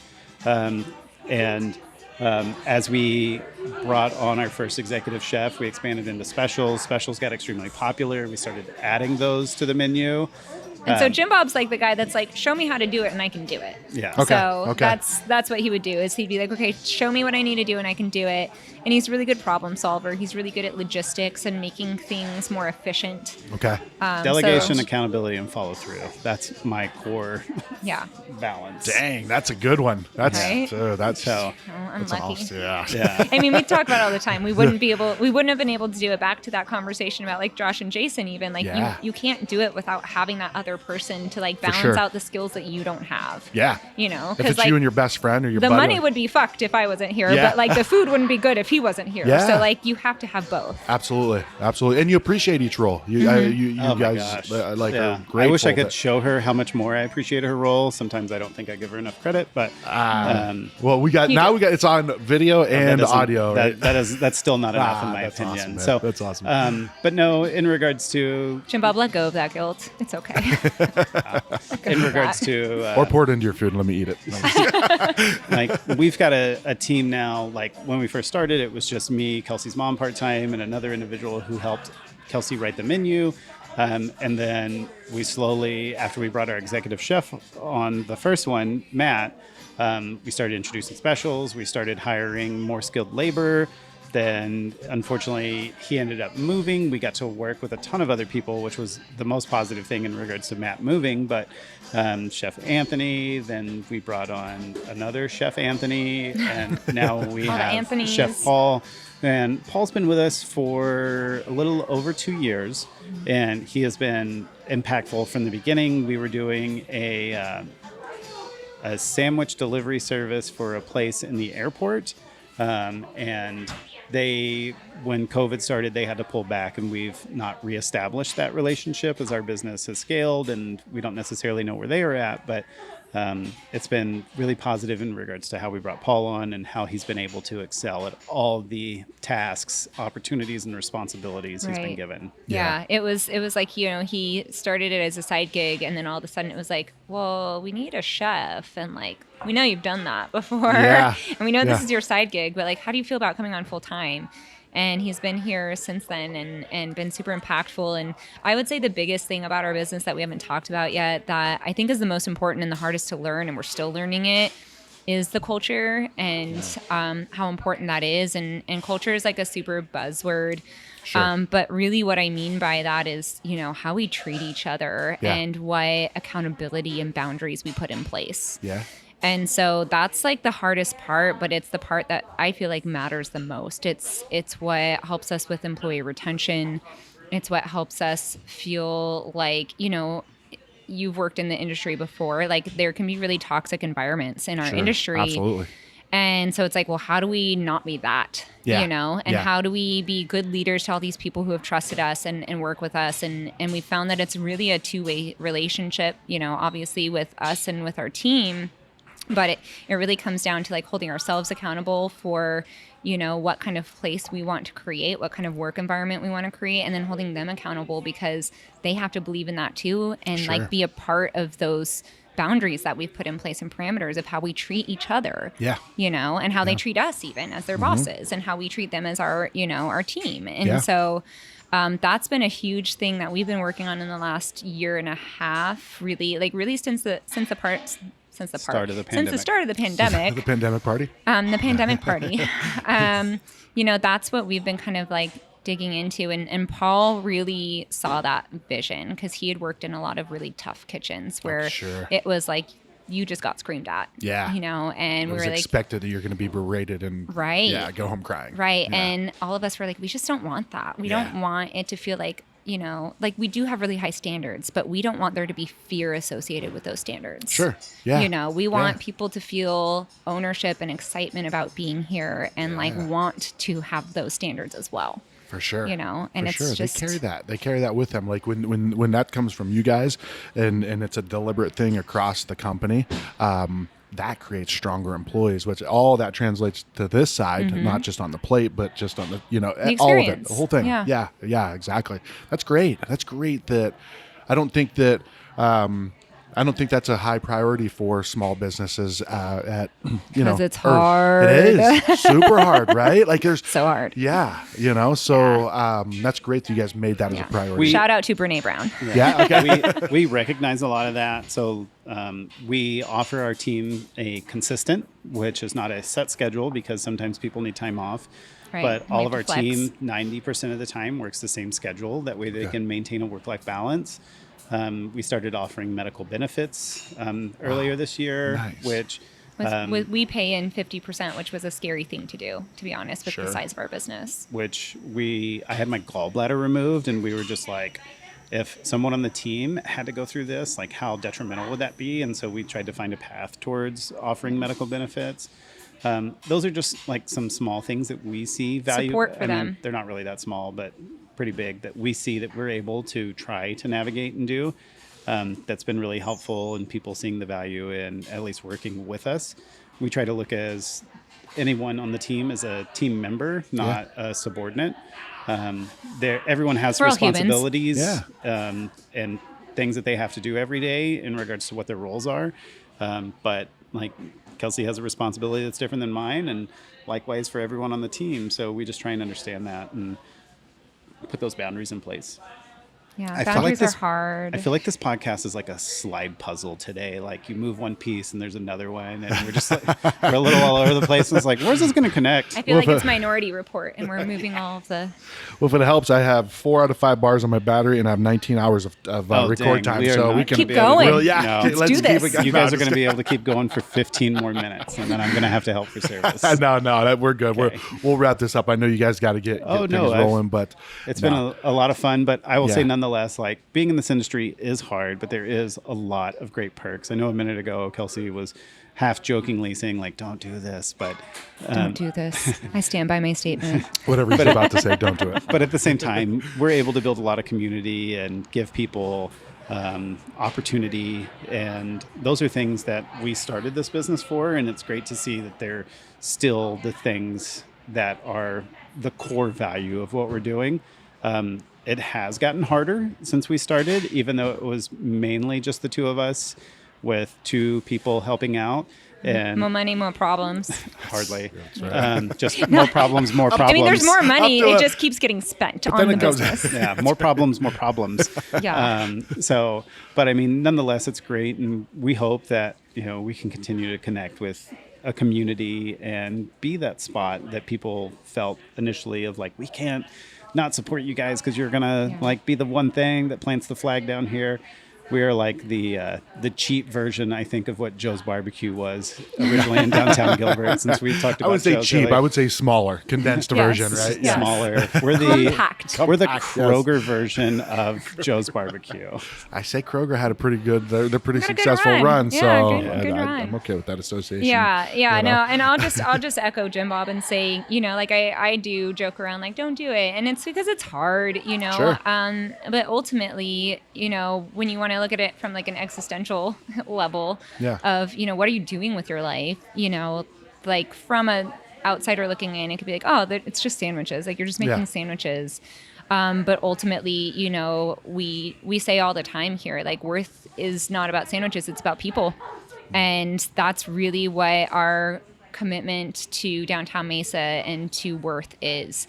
as we brought on our first executive chef, we expanded into specials. Specials got extremely popular. We started adding those to the menu.
And so Jim Bob's like the guy that's like, show me how to do it and I can do it.
Yeah.
Okay,
So
okay.
that's what he would do is he'd be like, okay, show me what I need to do and I can do it. And he's a really good problem solver. He's really good at logistics and making things more efficient.
Okay.
Delegation,
so-
accountability, and follow through. That's my core
Yeah.
balance.
Dang, that's a good one. That's
Right?
that's
So,
I'm
that's
lucky.
awesome. Yeah.
yeah.
I mean, we talk about it all the time. We wouldn't have been able to do it back to that conversation about like Josh and Jason even. Like
Yeah.
you can't do it without having that other person to like balance
sure.
out the skills that you don't have.
Yeah.
You know,
If
because
it's
like
you and your best friend or your
the
buddy,
money would be fucked if I wasn't here,
Yeah.
but like the food wouldn't be good if he wasn't here.
Yeah.
So like you have to have both.
Absolutely, absolutely, and you appreciate each role. You, you
Oh my
guys,
gosh.
like,
Yeah.
are grateful.
I wish I could
that-
show her how much more I appreciate her role. Sometimes I don't think I give her enough credit, but
Well, we got
You
now.
do.
We got it's on video and
that isn't-
audio. Right?
that's still not enough in my
that's
opinion.
awesome, man.
So
That's awesome.
But no, in regards to
Jim Bob, let go of that guilt. It's okay.
in regards to
or pour it into your food and let me eat it.
like we've got a team now. Like when we first started, it was just me, Kelsey's mom part time, and another individual who helped Kelsey write the menu. And then we slowly, after we brought our executive chef on the first one, Matt, we started introducing specials. We started hiring more skilled labor. Then, unfortunately, he ended up moving. We got to work with a ton of other people, which was the most positive thing in regards to Matt moving. But Chef Anthony, then we brought on another Chef Anthony, and now we
All the
have
Anthonys.
Chef Paul. And Paul's been with us for a little over 2 years, and he has been impactful from the beginning. We were doing a sandwich delivery service for a place in the airport, and when COVID started, they had to pull back, and we've not reestablished that relationship as our business has scaled, and we don't necessarily know where they are at, but it's been really positive in regards to how we brought Paul on and how he's been able to excel at all the tasks, opportunities, and responsibilities he's been
Right.
given.
Yeah, it was like, you know, he started it as a side gig and then all of a sudden it was like, well, we need a chef and like we know you've done that before.
Yeah.
And we know this
Yeah.
is your side gig, but like how do you feel about coming on full time? And he's been here since then and been super impactful. And I would say the biggest thing about our business that we haven't talked about yet that I think is the most important and the hardest to learn, and we're still learning it, is the culture and how important that is. And culture is like a super buzzword.
Sure.
But really what I mean by that is, you know, how we treat each other
Yeah.
and what accountability and boundaries we put in place.
Yeah.
And so that's like the hardest part, but it's the part that I feel like matters the most. It's what helps us with employee retention. It's what helps us feel like, you've worked in the industry before. Like there can be really toxic environments in our
Sure,
industry.
absolutely.
And so it's like, well, how do we not be that,
Yeah.
And
Yeah.
how do we be good leaders to all these people who have trusted us and work with us? And we found that it's really a two-way relationship, obviously with us and with our team. But it really comes down to like holding ourselves accountable for, what kind of place we want to create, what kind of work environment we want to create, and then holding them accountable because they have to believe in that too and
Sure.
like be a part of those boundaries that we've put in place and parameters of how we treat each other.
Yeah.
And how they treat us even as their bosses and how we treat them as our, our team. And
Yeah.
so that's been a huge thing that we've been working on in the last year and a half, really since the start of the pandemic.
The pandemic party.
The pandemic party. That's what we've been kind of like digging into. And Paul really saw that vision because he had worked in a lot of really tough kitchens where
sure.
it was like, you just got screamed at.
Yeah.
And
It
we
was
were like,
expected that you're going to be berated and
Right.
Yeah, go home crying.
right.
Yeah.
And all of us were like, we just don't want that. We
Yeah.
don't want it to feel like, like we do have really high standards, but we don't want there to be fear associated with those standards.
Sure. Yeah.
We want
Yeah.
people to feel ownership and excitement about being here and like want to have those standards as well.
For sure.
And
For
it's
sure.
just
They carry that with them. Like when that comes from you guys and it's a deliberate thing across the company, that creates stronger employees, which all that translates to this side, not just on the plate, but just on the, all of it,
experience.
the whole thing.
Yeah.
Yeah, exactly. That's great. That's great that I don't think that's a high priority for small businesses at,
because it's hard.
It is super hard, right? Like there's
So hard.
Yeah. So that's great that you guys made that as a priority.
Shout out to Brene Brown.
Yeah. Okay.
we recognize a lot of that. So we offer our team a consistent, which is not a set schedule because sometimes people need time off.
Right.
But
We
all
have
of our
to flex.
team, 90% of the time, works the same schedule. That way they can maintain a work-life balance. We started offering medical benefits earlier this year,
Nice.
which
We pay in 50%, which was a scary thing to do, to be honest, with
Sure.
the size of our business.
I had my gallbladder removed, and we were just like, if someone on the team had to go through this, like how detrimental would that be? And so we tried to find a path towards offering medical benefits. Those are just like some small things that we see value.
Support for them.
They're not really that small, but pretty big that we see that we're able to try to navigate and do. That's been really helpful in people seeing the value in at least working with us. We try to look as anyone on the team as a team member, not a subordinate. Everyone has
We're all humans.
responsibilities and things that they have to do every day in regards to what their roles are. But like Kelsey has a responsibility that's different than mine, and likewise for everyone on the team. So we just try and understand that and put those boundaries in place.
Yeah,
I feel
boundaries
like
are hard.
I feel like this podcast is like a slide puzzle today. Like you move one piece and there's another one, and we're just like, we're a little all over the place. And it's like, where's this going to connect?
I feel like it's Minority Report, and we're moving all of the.
Well, if it helps, I have 4 out of 5 bars on my battery, and I have 19 hours of record
dang,
time,
we are
so
not
we can
Keep
be able to-
going.
Well, yeah,
No.
Let's do this.
You guys are going to be able to keep going for 15 more minutes, and then I'm going to have to help for service.
No, we're good.
Okay.
We'll wrap this up. I know you guys got to get things rolling, but
It's been a lot of fun, but I will say
Yeah.
nonetheless, like being in this industry is hard, but there is a lot of great perks. I know a minute ago, Kelsey was half jokingly saying like, don't do this, but
Don't do this. I stand by my statement.
whatever he's about to say, don't do it.
but at the same time, we're able to build a lot of community and give people opportunity. And those are things that we started this business for. And it's great to see that they're still the things that are the core value of what we're doing. It has gotten harder since we started, even though it was mainly just the two of us with 2 people helping out. And
More money, more problems.
hardly. Just more problems, more problems.
I mean, there's more money.
Up to
It
it.
just keeps getting spent
then
on the
it goes-
business.
Yeah, more problems, more problems.
Yeah.
But I mean, nonetheless, it's great. And we hope that, we can continue to connect with a community and be that spot that people felt initially of like, we can't not support you guys because you're going to like be the one thing that plants the flag down here. We are like the cheap version, I think, of what Joe's Barbecue was originally in downtown Gilbert. Since we talked about,
I would say
Joe's
cheap.
earlier.
I would say smaller, condensed
Yes.
version, right?
Yes.
Smaller. We're the
Compact.
We're the
Compact,
Kroger version of Joe's Barbecue.
I say Kroger had a pretty good, they're pretty
Had a good
successful
run.
run.
Yeah,
So
good run.
I'm okay with that association.
Yeah,
you know?
no, and I'll just echo Jim Bob and say, like I do joke around like, don't do it, and it's because it's hard,
Sure.
but ultimately, when you want to look at it from like an existential level
Yeah.
of, what are you doing with your life, like from a outsider looking in, it could be like, oh, it's just sandwiches, like you're just making
Yeah.
sandwiches. But ultimately, we say all the time here, like worth is not about sandwiches, it's about people. And that's really what our commitment to Downtown Mesa and to Worth is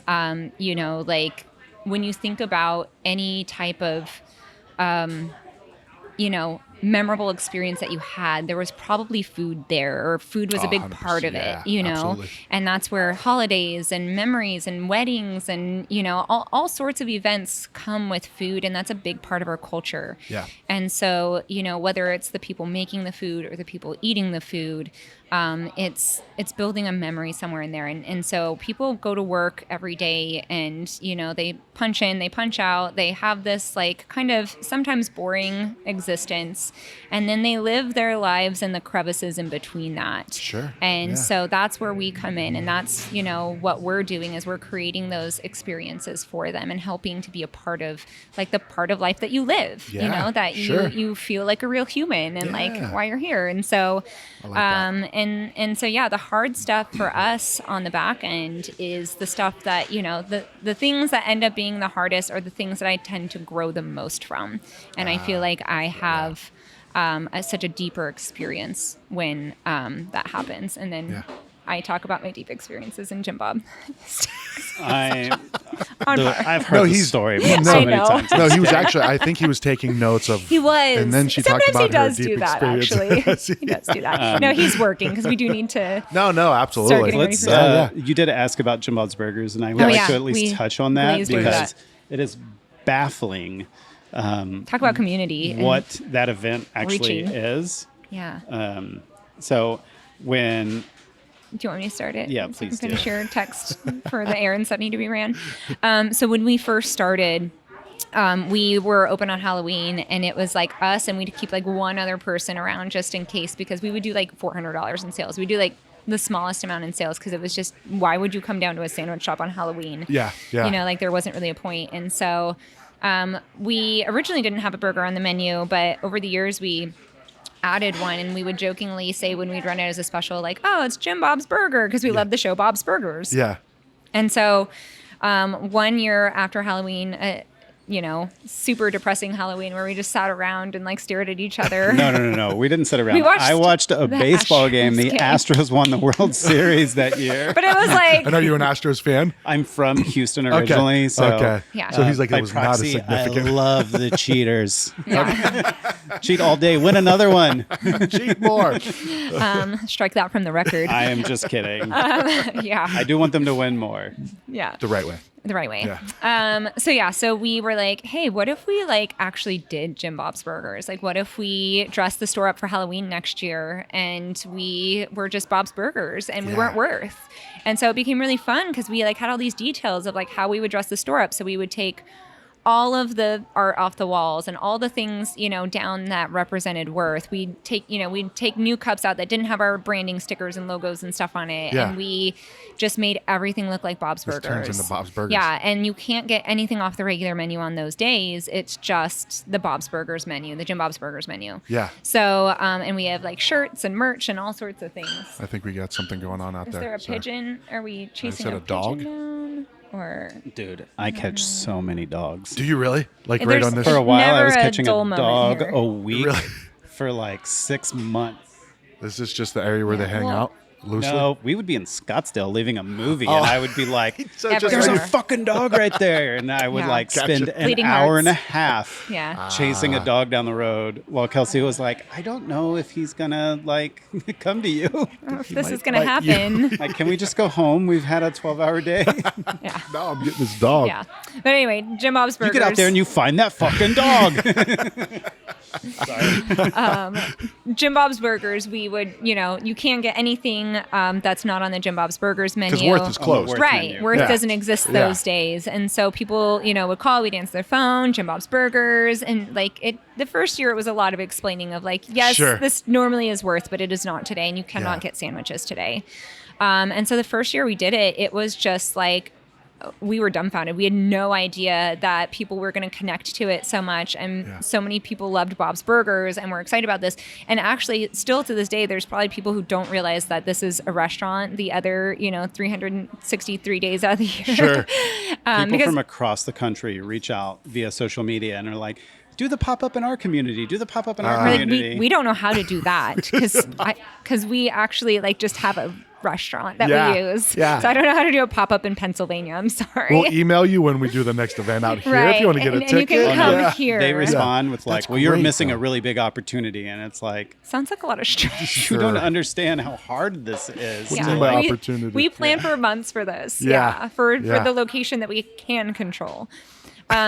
like when you think about any type of memorable experience that you had, there was probably food there, or food was a big
100%,
part of it,
yeah, absolutely.
and that's where holidays and memories and weddings and all sorts of events come with food, and that's a big part of our culture.
Yeah.
And so whether it's the people making the food or the people eating the food, it's building a memory somewhere in there, and so people go to work every day, and they punch in, they punch out, they have this like kind of sometimes boring existence, and then they live their lives in the crevices in between that.
Sure.
And
Yeah.
so that's where we come in, and that's what we're doing is we're creating those experiences for them and helping to be a part of like the part of life that you live.
Yeah,
That
sure.
you feel like a real human and like
Yeah.
why you're here. And so
I like that.
and so the hard stuff for us on the back end is the stuff that the things that end up being the hardest are the things that I tend to grow the most from, and I feel like I have such a deeper experience when that happens, and then
Yeah.
I talk about my deep experiences in Jim Bob.
I've
No,
heard the
he's-
story
Yeah,
so
I
many
know.
times.
No, he was actually, I think he was taking notes of.
He was.
And then she
Sometimes
talked about
he does
her deep
do that.
experience.
Actually, he does do that. No, he's working because we do need to.
No, absolutely.
Start getting ready
Let's.
for
that.
You did ask about Jim Bob's Burgers, and I would
Oh,
like
yeah.
to at least
We
touch on that
glazed over
because
that.
it is baffling
Talk about community. and-
what that event actually
reaching.
is.
Yeah.
So when
Do you want me to start it?
Yeah,
So I
please
can
do.
finish your text for the errands that need to be ran. So when we first started, we were open on Halloween, and it was like us, and we'd keep like one other person around just in case, because we would do like $400 in sales. We do like the smallest amount in sales because it was just, why would you come down to a sandwich shop on Halloween?
Yeah.
Like there wasn't really a point. And so we originally didn't have a burger on the menu, but over the years we added one, and we would jokingly say when we'd run it as a special, like, oh, it's Jim Bob's Burger, because we love the show Bob's Burgers.
Yeah.
And so 1 year after Halloween, super depressing Halloween where we just sat around and like stared at each other.
No. We didn't sit around.
We watched
I watched a
the
baseball
Astros
game. The
game.
Astros won the World Series that year.
But it was like,
And are you an Astros fan?
I'm from Houston originally, so
Okay.
Yeah.
So he's like,
by
it was
proxy,
not as significant.
I love the cheaters.
yeah,
Cheat all day, win another one.
Cheat more.
strike that from the record.
I am just kidding.
Yeah.
I do want them to win more.
Yeah.
The right way.
The right way.
Yeah.
So we were like, hey, what if we like actually did Jim Bob's Burgers? Like, what if we dressed the store up for Halloween next year and we were just Bob's Burgers and we
Yeah.
weren't Worth? And so it became really fun because we like had all these details of like how we would dress the store up. So we would take all of the art off the walls and all the things, down that represented Worth. We'd take new cups out that didn't have our branding stickers and logos and stuff on it.
Yeah.
And we just made everything look like Bob's
This
Burgers.
turns into Bob's Burgers.
Yeah. And you can't get anything off the regular menu on those days. It's just the Bob's Burgers menu, the Jim Bob's Burgers menu.
Yeah.
So, and we have like shirts and merch and all sorts of things.
I think we got something going on out
Is
there.
there a
so-
pigeon? Are we chasing
said
a
a dog?
pigeon down? Or
Dude, I catch so many dogs.
Do you really? Like right
There's-
on this?
For a while, I
Never
was
a
catching a
dull moment
dog
here.
a week
Really?
for like 6 months.
This is just the area where they hang
Well,
out? loosely?
No, we would be in Scottsdale leaving a movie, and I would be like,
So just
"There's a
Everywhere.
fucking dog right there," and I would
Yeah.
like spend
Gotcha.
an
Bleeding
hour
hearts.
and a half
Yeah.
chasing a dog down the road, while Kelsey was like, "I don't know if he's gonna like come to you.
If this
might
is going to
bite you.
happen.
Like, can we just go home? We've had a 12-hour day.
Yeah.
No, I'm getting this dog.
Yeah. But anyway, Jim Bob's
You
Burgers.
get out there and you find that fucking dog."
Jim Bob's Burgers, we would, you can't get anything that's not on the Jim Bob's Burgers menu.
Because Worth is closed.
Worth
Right.
menu.
Worth
Yeah.
doesn't exist
Yeah.
those days. And so people, would call, we'd answer their phone, Jim Bob's Burgers. And the first year it was a lot of explaining of like, yes,
Sure.
this normally is Worth, but it is not today. And you cannot
Yeah.
get sandwiches today. And so the first year we did it, it was just like, we were dumbfounded. We had no idea that people were going to connect to it so much. And so many people loved Bob's Burgers and were excited about this. And actually, still to this day, there's probably people who don't realize that this is a restaurant the other, 363 days out of the year.
Sure.
People from across the country reach out via social media and are like, "Do the pop-up in our community. Do the pop-up in our
Like,
community."
we don't know how to do that because we actually just have a restaurant that
Yeah.
we use.
Yeah.
So I don't know how to do a pop-up in Pennsylvania. I'm sorry.
We'll email you when we do the next event out here
Right.
if you want to get a
And
ticket.
you can come
Yeah.
here.
They respond with like,
That's
"Well, you're
great,
missing
though.
a really big opportunity," and it's like,
Sounds like a lot of stress.
you don't
Sure.
understand how hard this is.
What do you
to,
mean by
like-
opportunity?
We plan for months for this.
Yeah.
For
Yeah.
the location that we can control.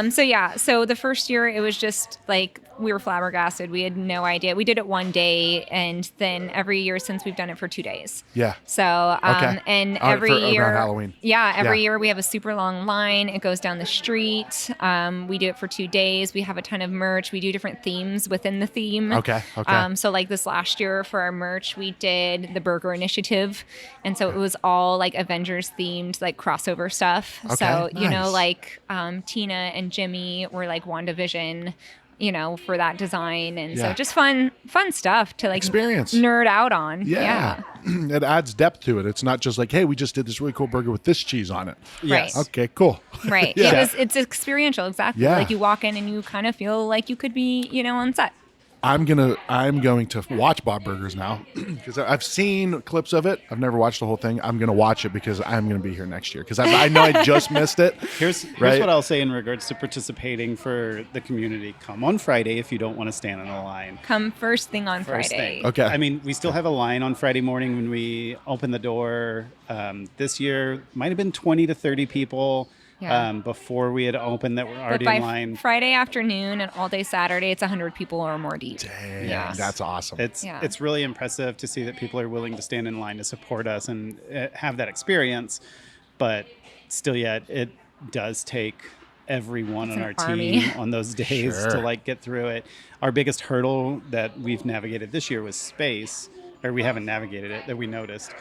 So the first year it was just like we were flabbergasted. We had no idea. We did it one day, and then every year since we've done it for 2 days.
Yeah.
So
Okay.
and
Around
every year,
Halloween.
yeah, every
Yeah.
year we have a super long line. It goes down the street. We do it for 2 days. We have a ton of merch. We do different themes within the theme.
Okay, okay.
So like this last year for our merch, we did the Burger Initiative, and so it was all like Avengers themed, like crossover stuff.
Okay,
So
nice.
like Tina and Jimmy were like WandaVision. For that design. And
Yeah.
so just fun stuff to like
Experience.
nerd out on.
Yeah. It adds depth to it. It's not just like, hey, we just did this really cool burger with this cheese on it.
Yes.
Right.
Okay, cool.
Right.
Yeah.
It's experiential. Exactly.
Yeah.
Like you walk in and you kind of feel like you could be, on set.
I'm going to watch Bob Burgers now because I've seen clips of it. I've never watched the whole thing. I'm going to watch it because I'm going to be here next year because I know I just missed it.
Here's
Right.
what I'll say in regards to participating for the community. Come on Friday if you don't want to stand in a line.
Come first thing on
First
Friday.
thing.
Okay.
I mean, we still have a line on Friday morning when we open the door. This year, might have been 20 to 30 people
Yeah.
before we had opened that were
But
already
by
in line.
Friday afternoon and all day Saturday, it's 100 people or more deep.
Dang,
Yeah.
that's awesome.
Yeah.
It's really impressive to see that people are willing to stand in line to support us and have that experience. But still, yet it does take everyone on
an
our
army.
team on those days
Sure.
to like get through it. Our biggest hurdle that we've navigated this year was space, or we haven't navigated it that we noticed,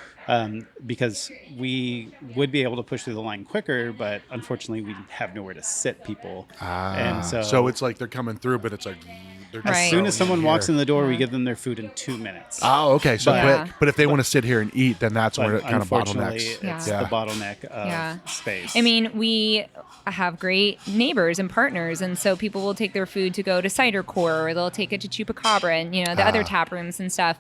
because we would be able to push through the line quicker, but unfortunately we have nowhere to sit people. And
so it's like they're coming through, but it's like they're just
Right.
as soon as someone walks in
the
the door, we give them their food in 2 minutes.
Oh, okay. So
But-
quick. But if they want to sit here and eat, then that's where
But
it kind of
unfortunately,
bottlenecks.
it's
Yeah.
the bottleneck of
Yeah.
space.
I mean, we have great neighbors and partners, and so people will take their food to go to Cider Core, or they'll take it to Chupacabra and the other tap rooms and stuff.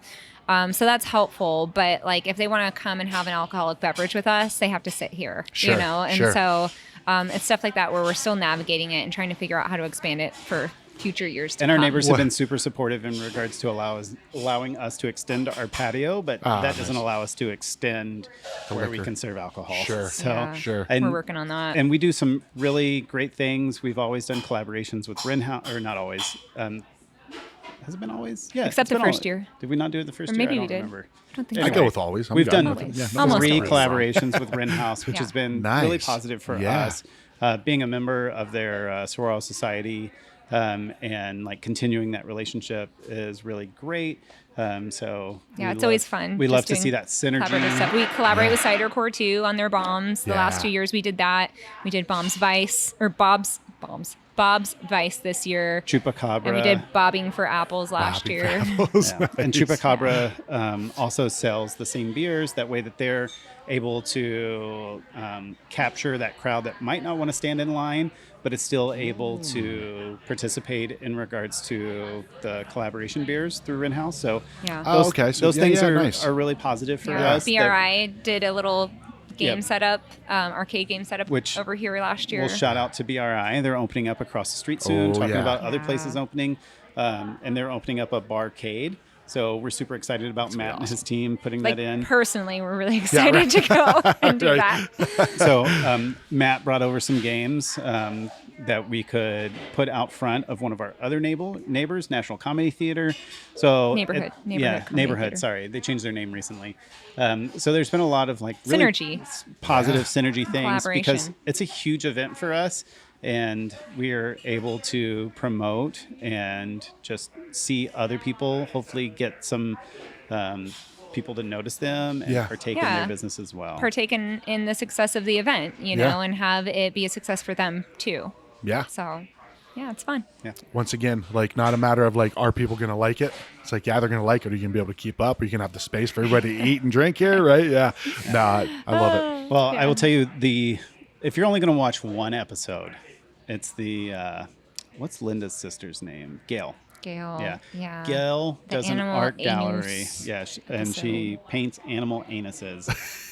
So that's helpful. But like, if they want to come and have an alcoholic beverage with us, they have to sit here.
Sure,
And
sure.
so it's stuff like that where we're still navigating it and trying to figure out how to expand it for future years to
and our
come.
neighbors
What-
have been super supportive in regards to allowing us to extend our patio, but that doesn't
nice.
allow us to extend where we
liquor.
can serve alcohol.
Sure.
So,
Yeah.
Sure.
And,
We're working on that.
And we do some really great things. We've always done collaborations with Rinhouse, or not always. Has it been always? Yeah.
Except
it's been
the first year.
Did we not do it the first
Or
year?
maybe
I
we
don't
did.
remember.
I don't think
I
so.
go with always.
We've done
Always.
Yeah,
Almost
three
always.
collaborations with Rinhouse, which
Yeah.
has been
Nice.
really positive for
Yeah.
us. Being a member of their sorority society and like continuing that relationship is really great. So
Yeah,
we
it's always fun.
We
just
love to
doing
see that
collaborative
synergy.
stuff. We collaborate with Cider Core too on their bombs. The
Yeah.
last 2 years we did that. We did Bombs Vice or Bob's Bob's Vice this year.
Chupacabra.
And we did Bobbing for Apples last
Bobbing
year.
for apples.
Yeah. And Chupacabra also sells the same beers. That way that they're able to capture that crowd that might not want to stand in line, but is still able to participate in regards to the collaboration beers through Rin House. So
Yeah.
those,
okay. So,
those
yeah,
things
yeah,
are,
nice.
are really positive for
Yeah.
us. that
BRI did a little game
Yep.
setup, arcade game setup
Which
over here last year.
We'll shout out to BRI. They're opening up across the street soon,
Oh,
talking
yeah.
about other
Yeah.
places opening. And they're opening up a barcade. So we're super excited about Matt and his team putting
like
that in.
personally, we're really excited to go and do
Right.
that.
So Matt brought over some games that we could put out front of one of our other neighbors, National Comedy Theater. So
Neighborhood Comedy
neighborhood.
Theater.
Sorry, they changed their name recently. So there's been a lot of like really
Synergy.
positive synergy things because
Collaboration.
it's a huge event for us. And we are able to promote and just see other people hopefully get some people to notice them and
Yeah.
partake in
Yeah.
their business as well.
Partake in the success of the event, you
Yeah.
know, and have it be a success for them too.
Yeah.
So, yeah, it's fun.
Once again, like not a matter of like, are people going to like it? It's like, yeah, they're going to like it. Are you going to be able to keep up? Are you going to have the space for everybody to eat and drink here? Right. Yeah. No, I love it.
Well,
Yeah.
I will tell you if you're only going to watch one episode, it's the what's Linda's sister's name? Gail.
Gail.
Yeah. Gail
The
does an
animal
art gallery.
anus
Yeah, and she paints animal anuses.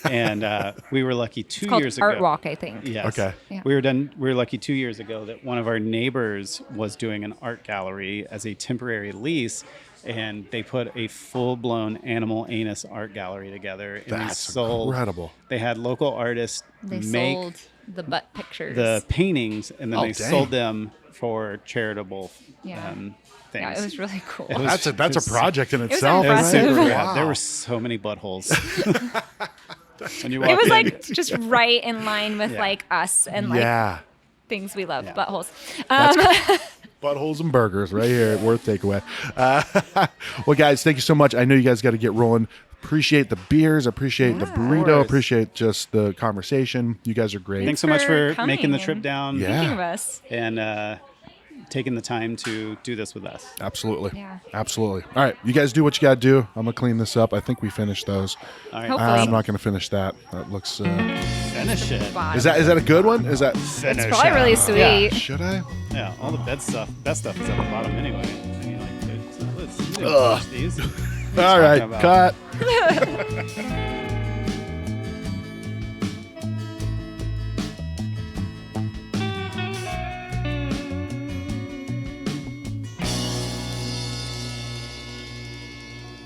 And we were lucky
It's called
years
Art
ago.
Walk, I think.
Yes.
Okay.
Yeah.
We were lucky 2 years ago that one of our neighbors was doing an art gallery as a temporary lease, and they put a full-blown animal anus art gallery together. And
That's
they sold,
incredible.
They had local artists
They
make
sold the butt pictures.
the paintings, and then
Oh,
they
dang.
sold them for charitable
Yeah.
things.
yeah, it was really cool.
It was-
That's a project in
was
itself.
It was
impressive.
super
Wow.
rad. There were so many buttholes. When you
It
walk
was
in.
like just right in line with
Yeah.
like us and like
Yeah.
things we love,
Yeah.
buttholes.
Buttholes and burgers right here at Worth Takeaway. Well, guys, thank you so much. I know you guys got to get rolling. Appreciate the beers. Appreciate the burrito.
course.
Appreciate just the conversation. You guys are great.
Thanks so much
for
for making the
coming
trip
and-
down
Yeah.
Thinking of us.
and taking the time to do this with us.
Absolutely.
Yeah.
Absolutely. All right. You guys do what you got to do. I'm going to clean this up. I think we finished those.
All right.
Hopefully.
I'm not going to finish that. That looks.
Finish it.
Bye.
Is that a good one? Is that?
Finish
It's probably
it.
really sweet.
Yeah.
Should I?
Yeah, all the best stuff is at the bottom anyway. I mean, like, let's
Ugh.
finish these.
All right.
about?
Cut.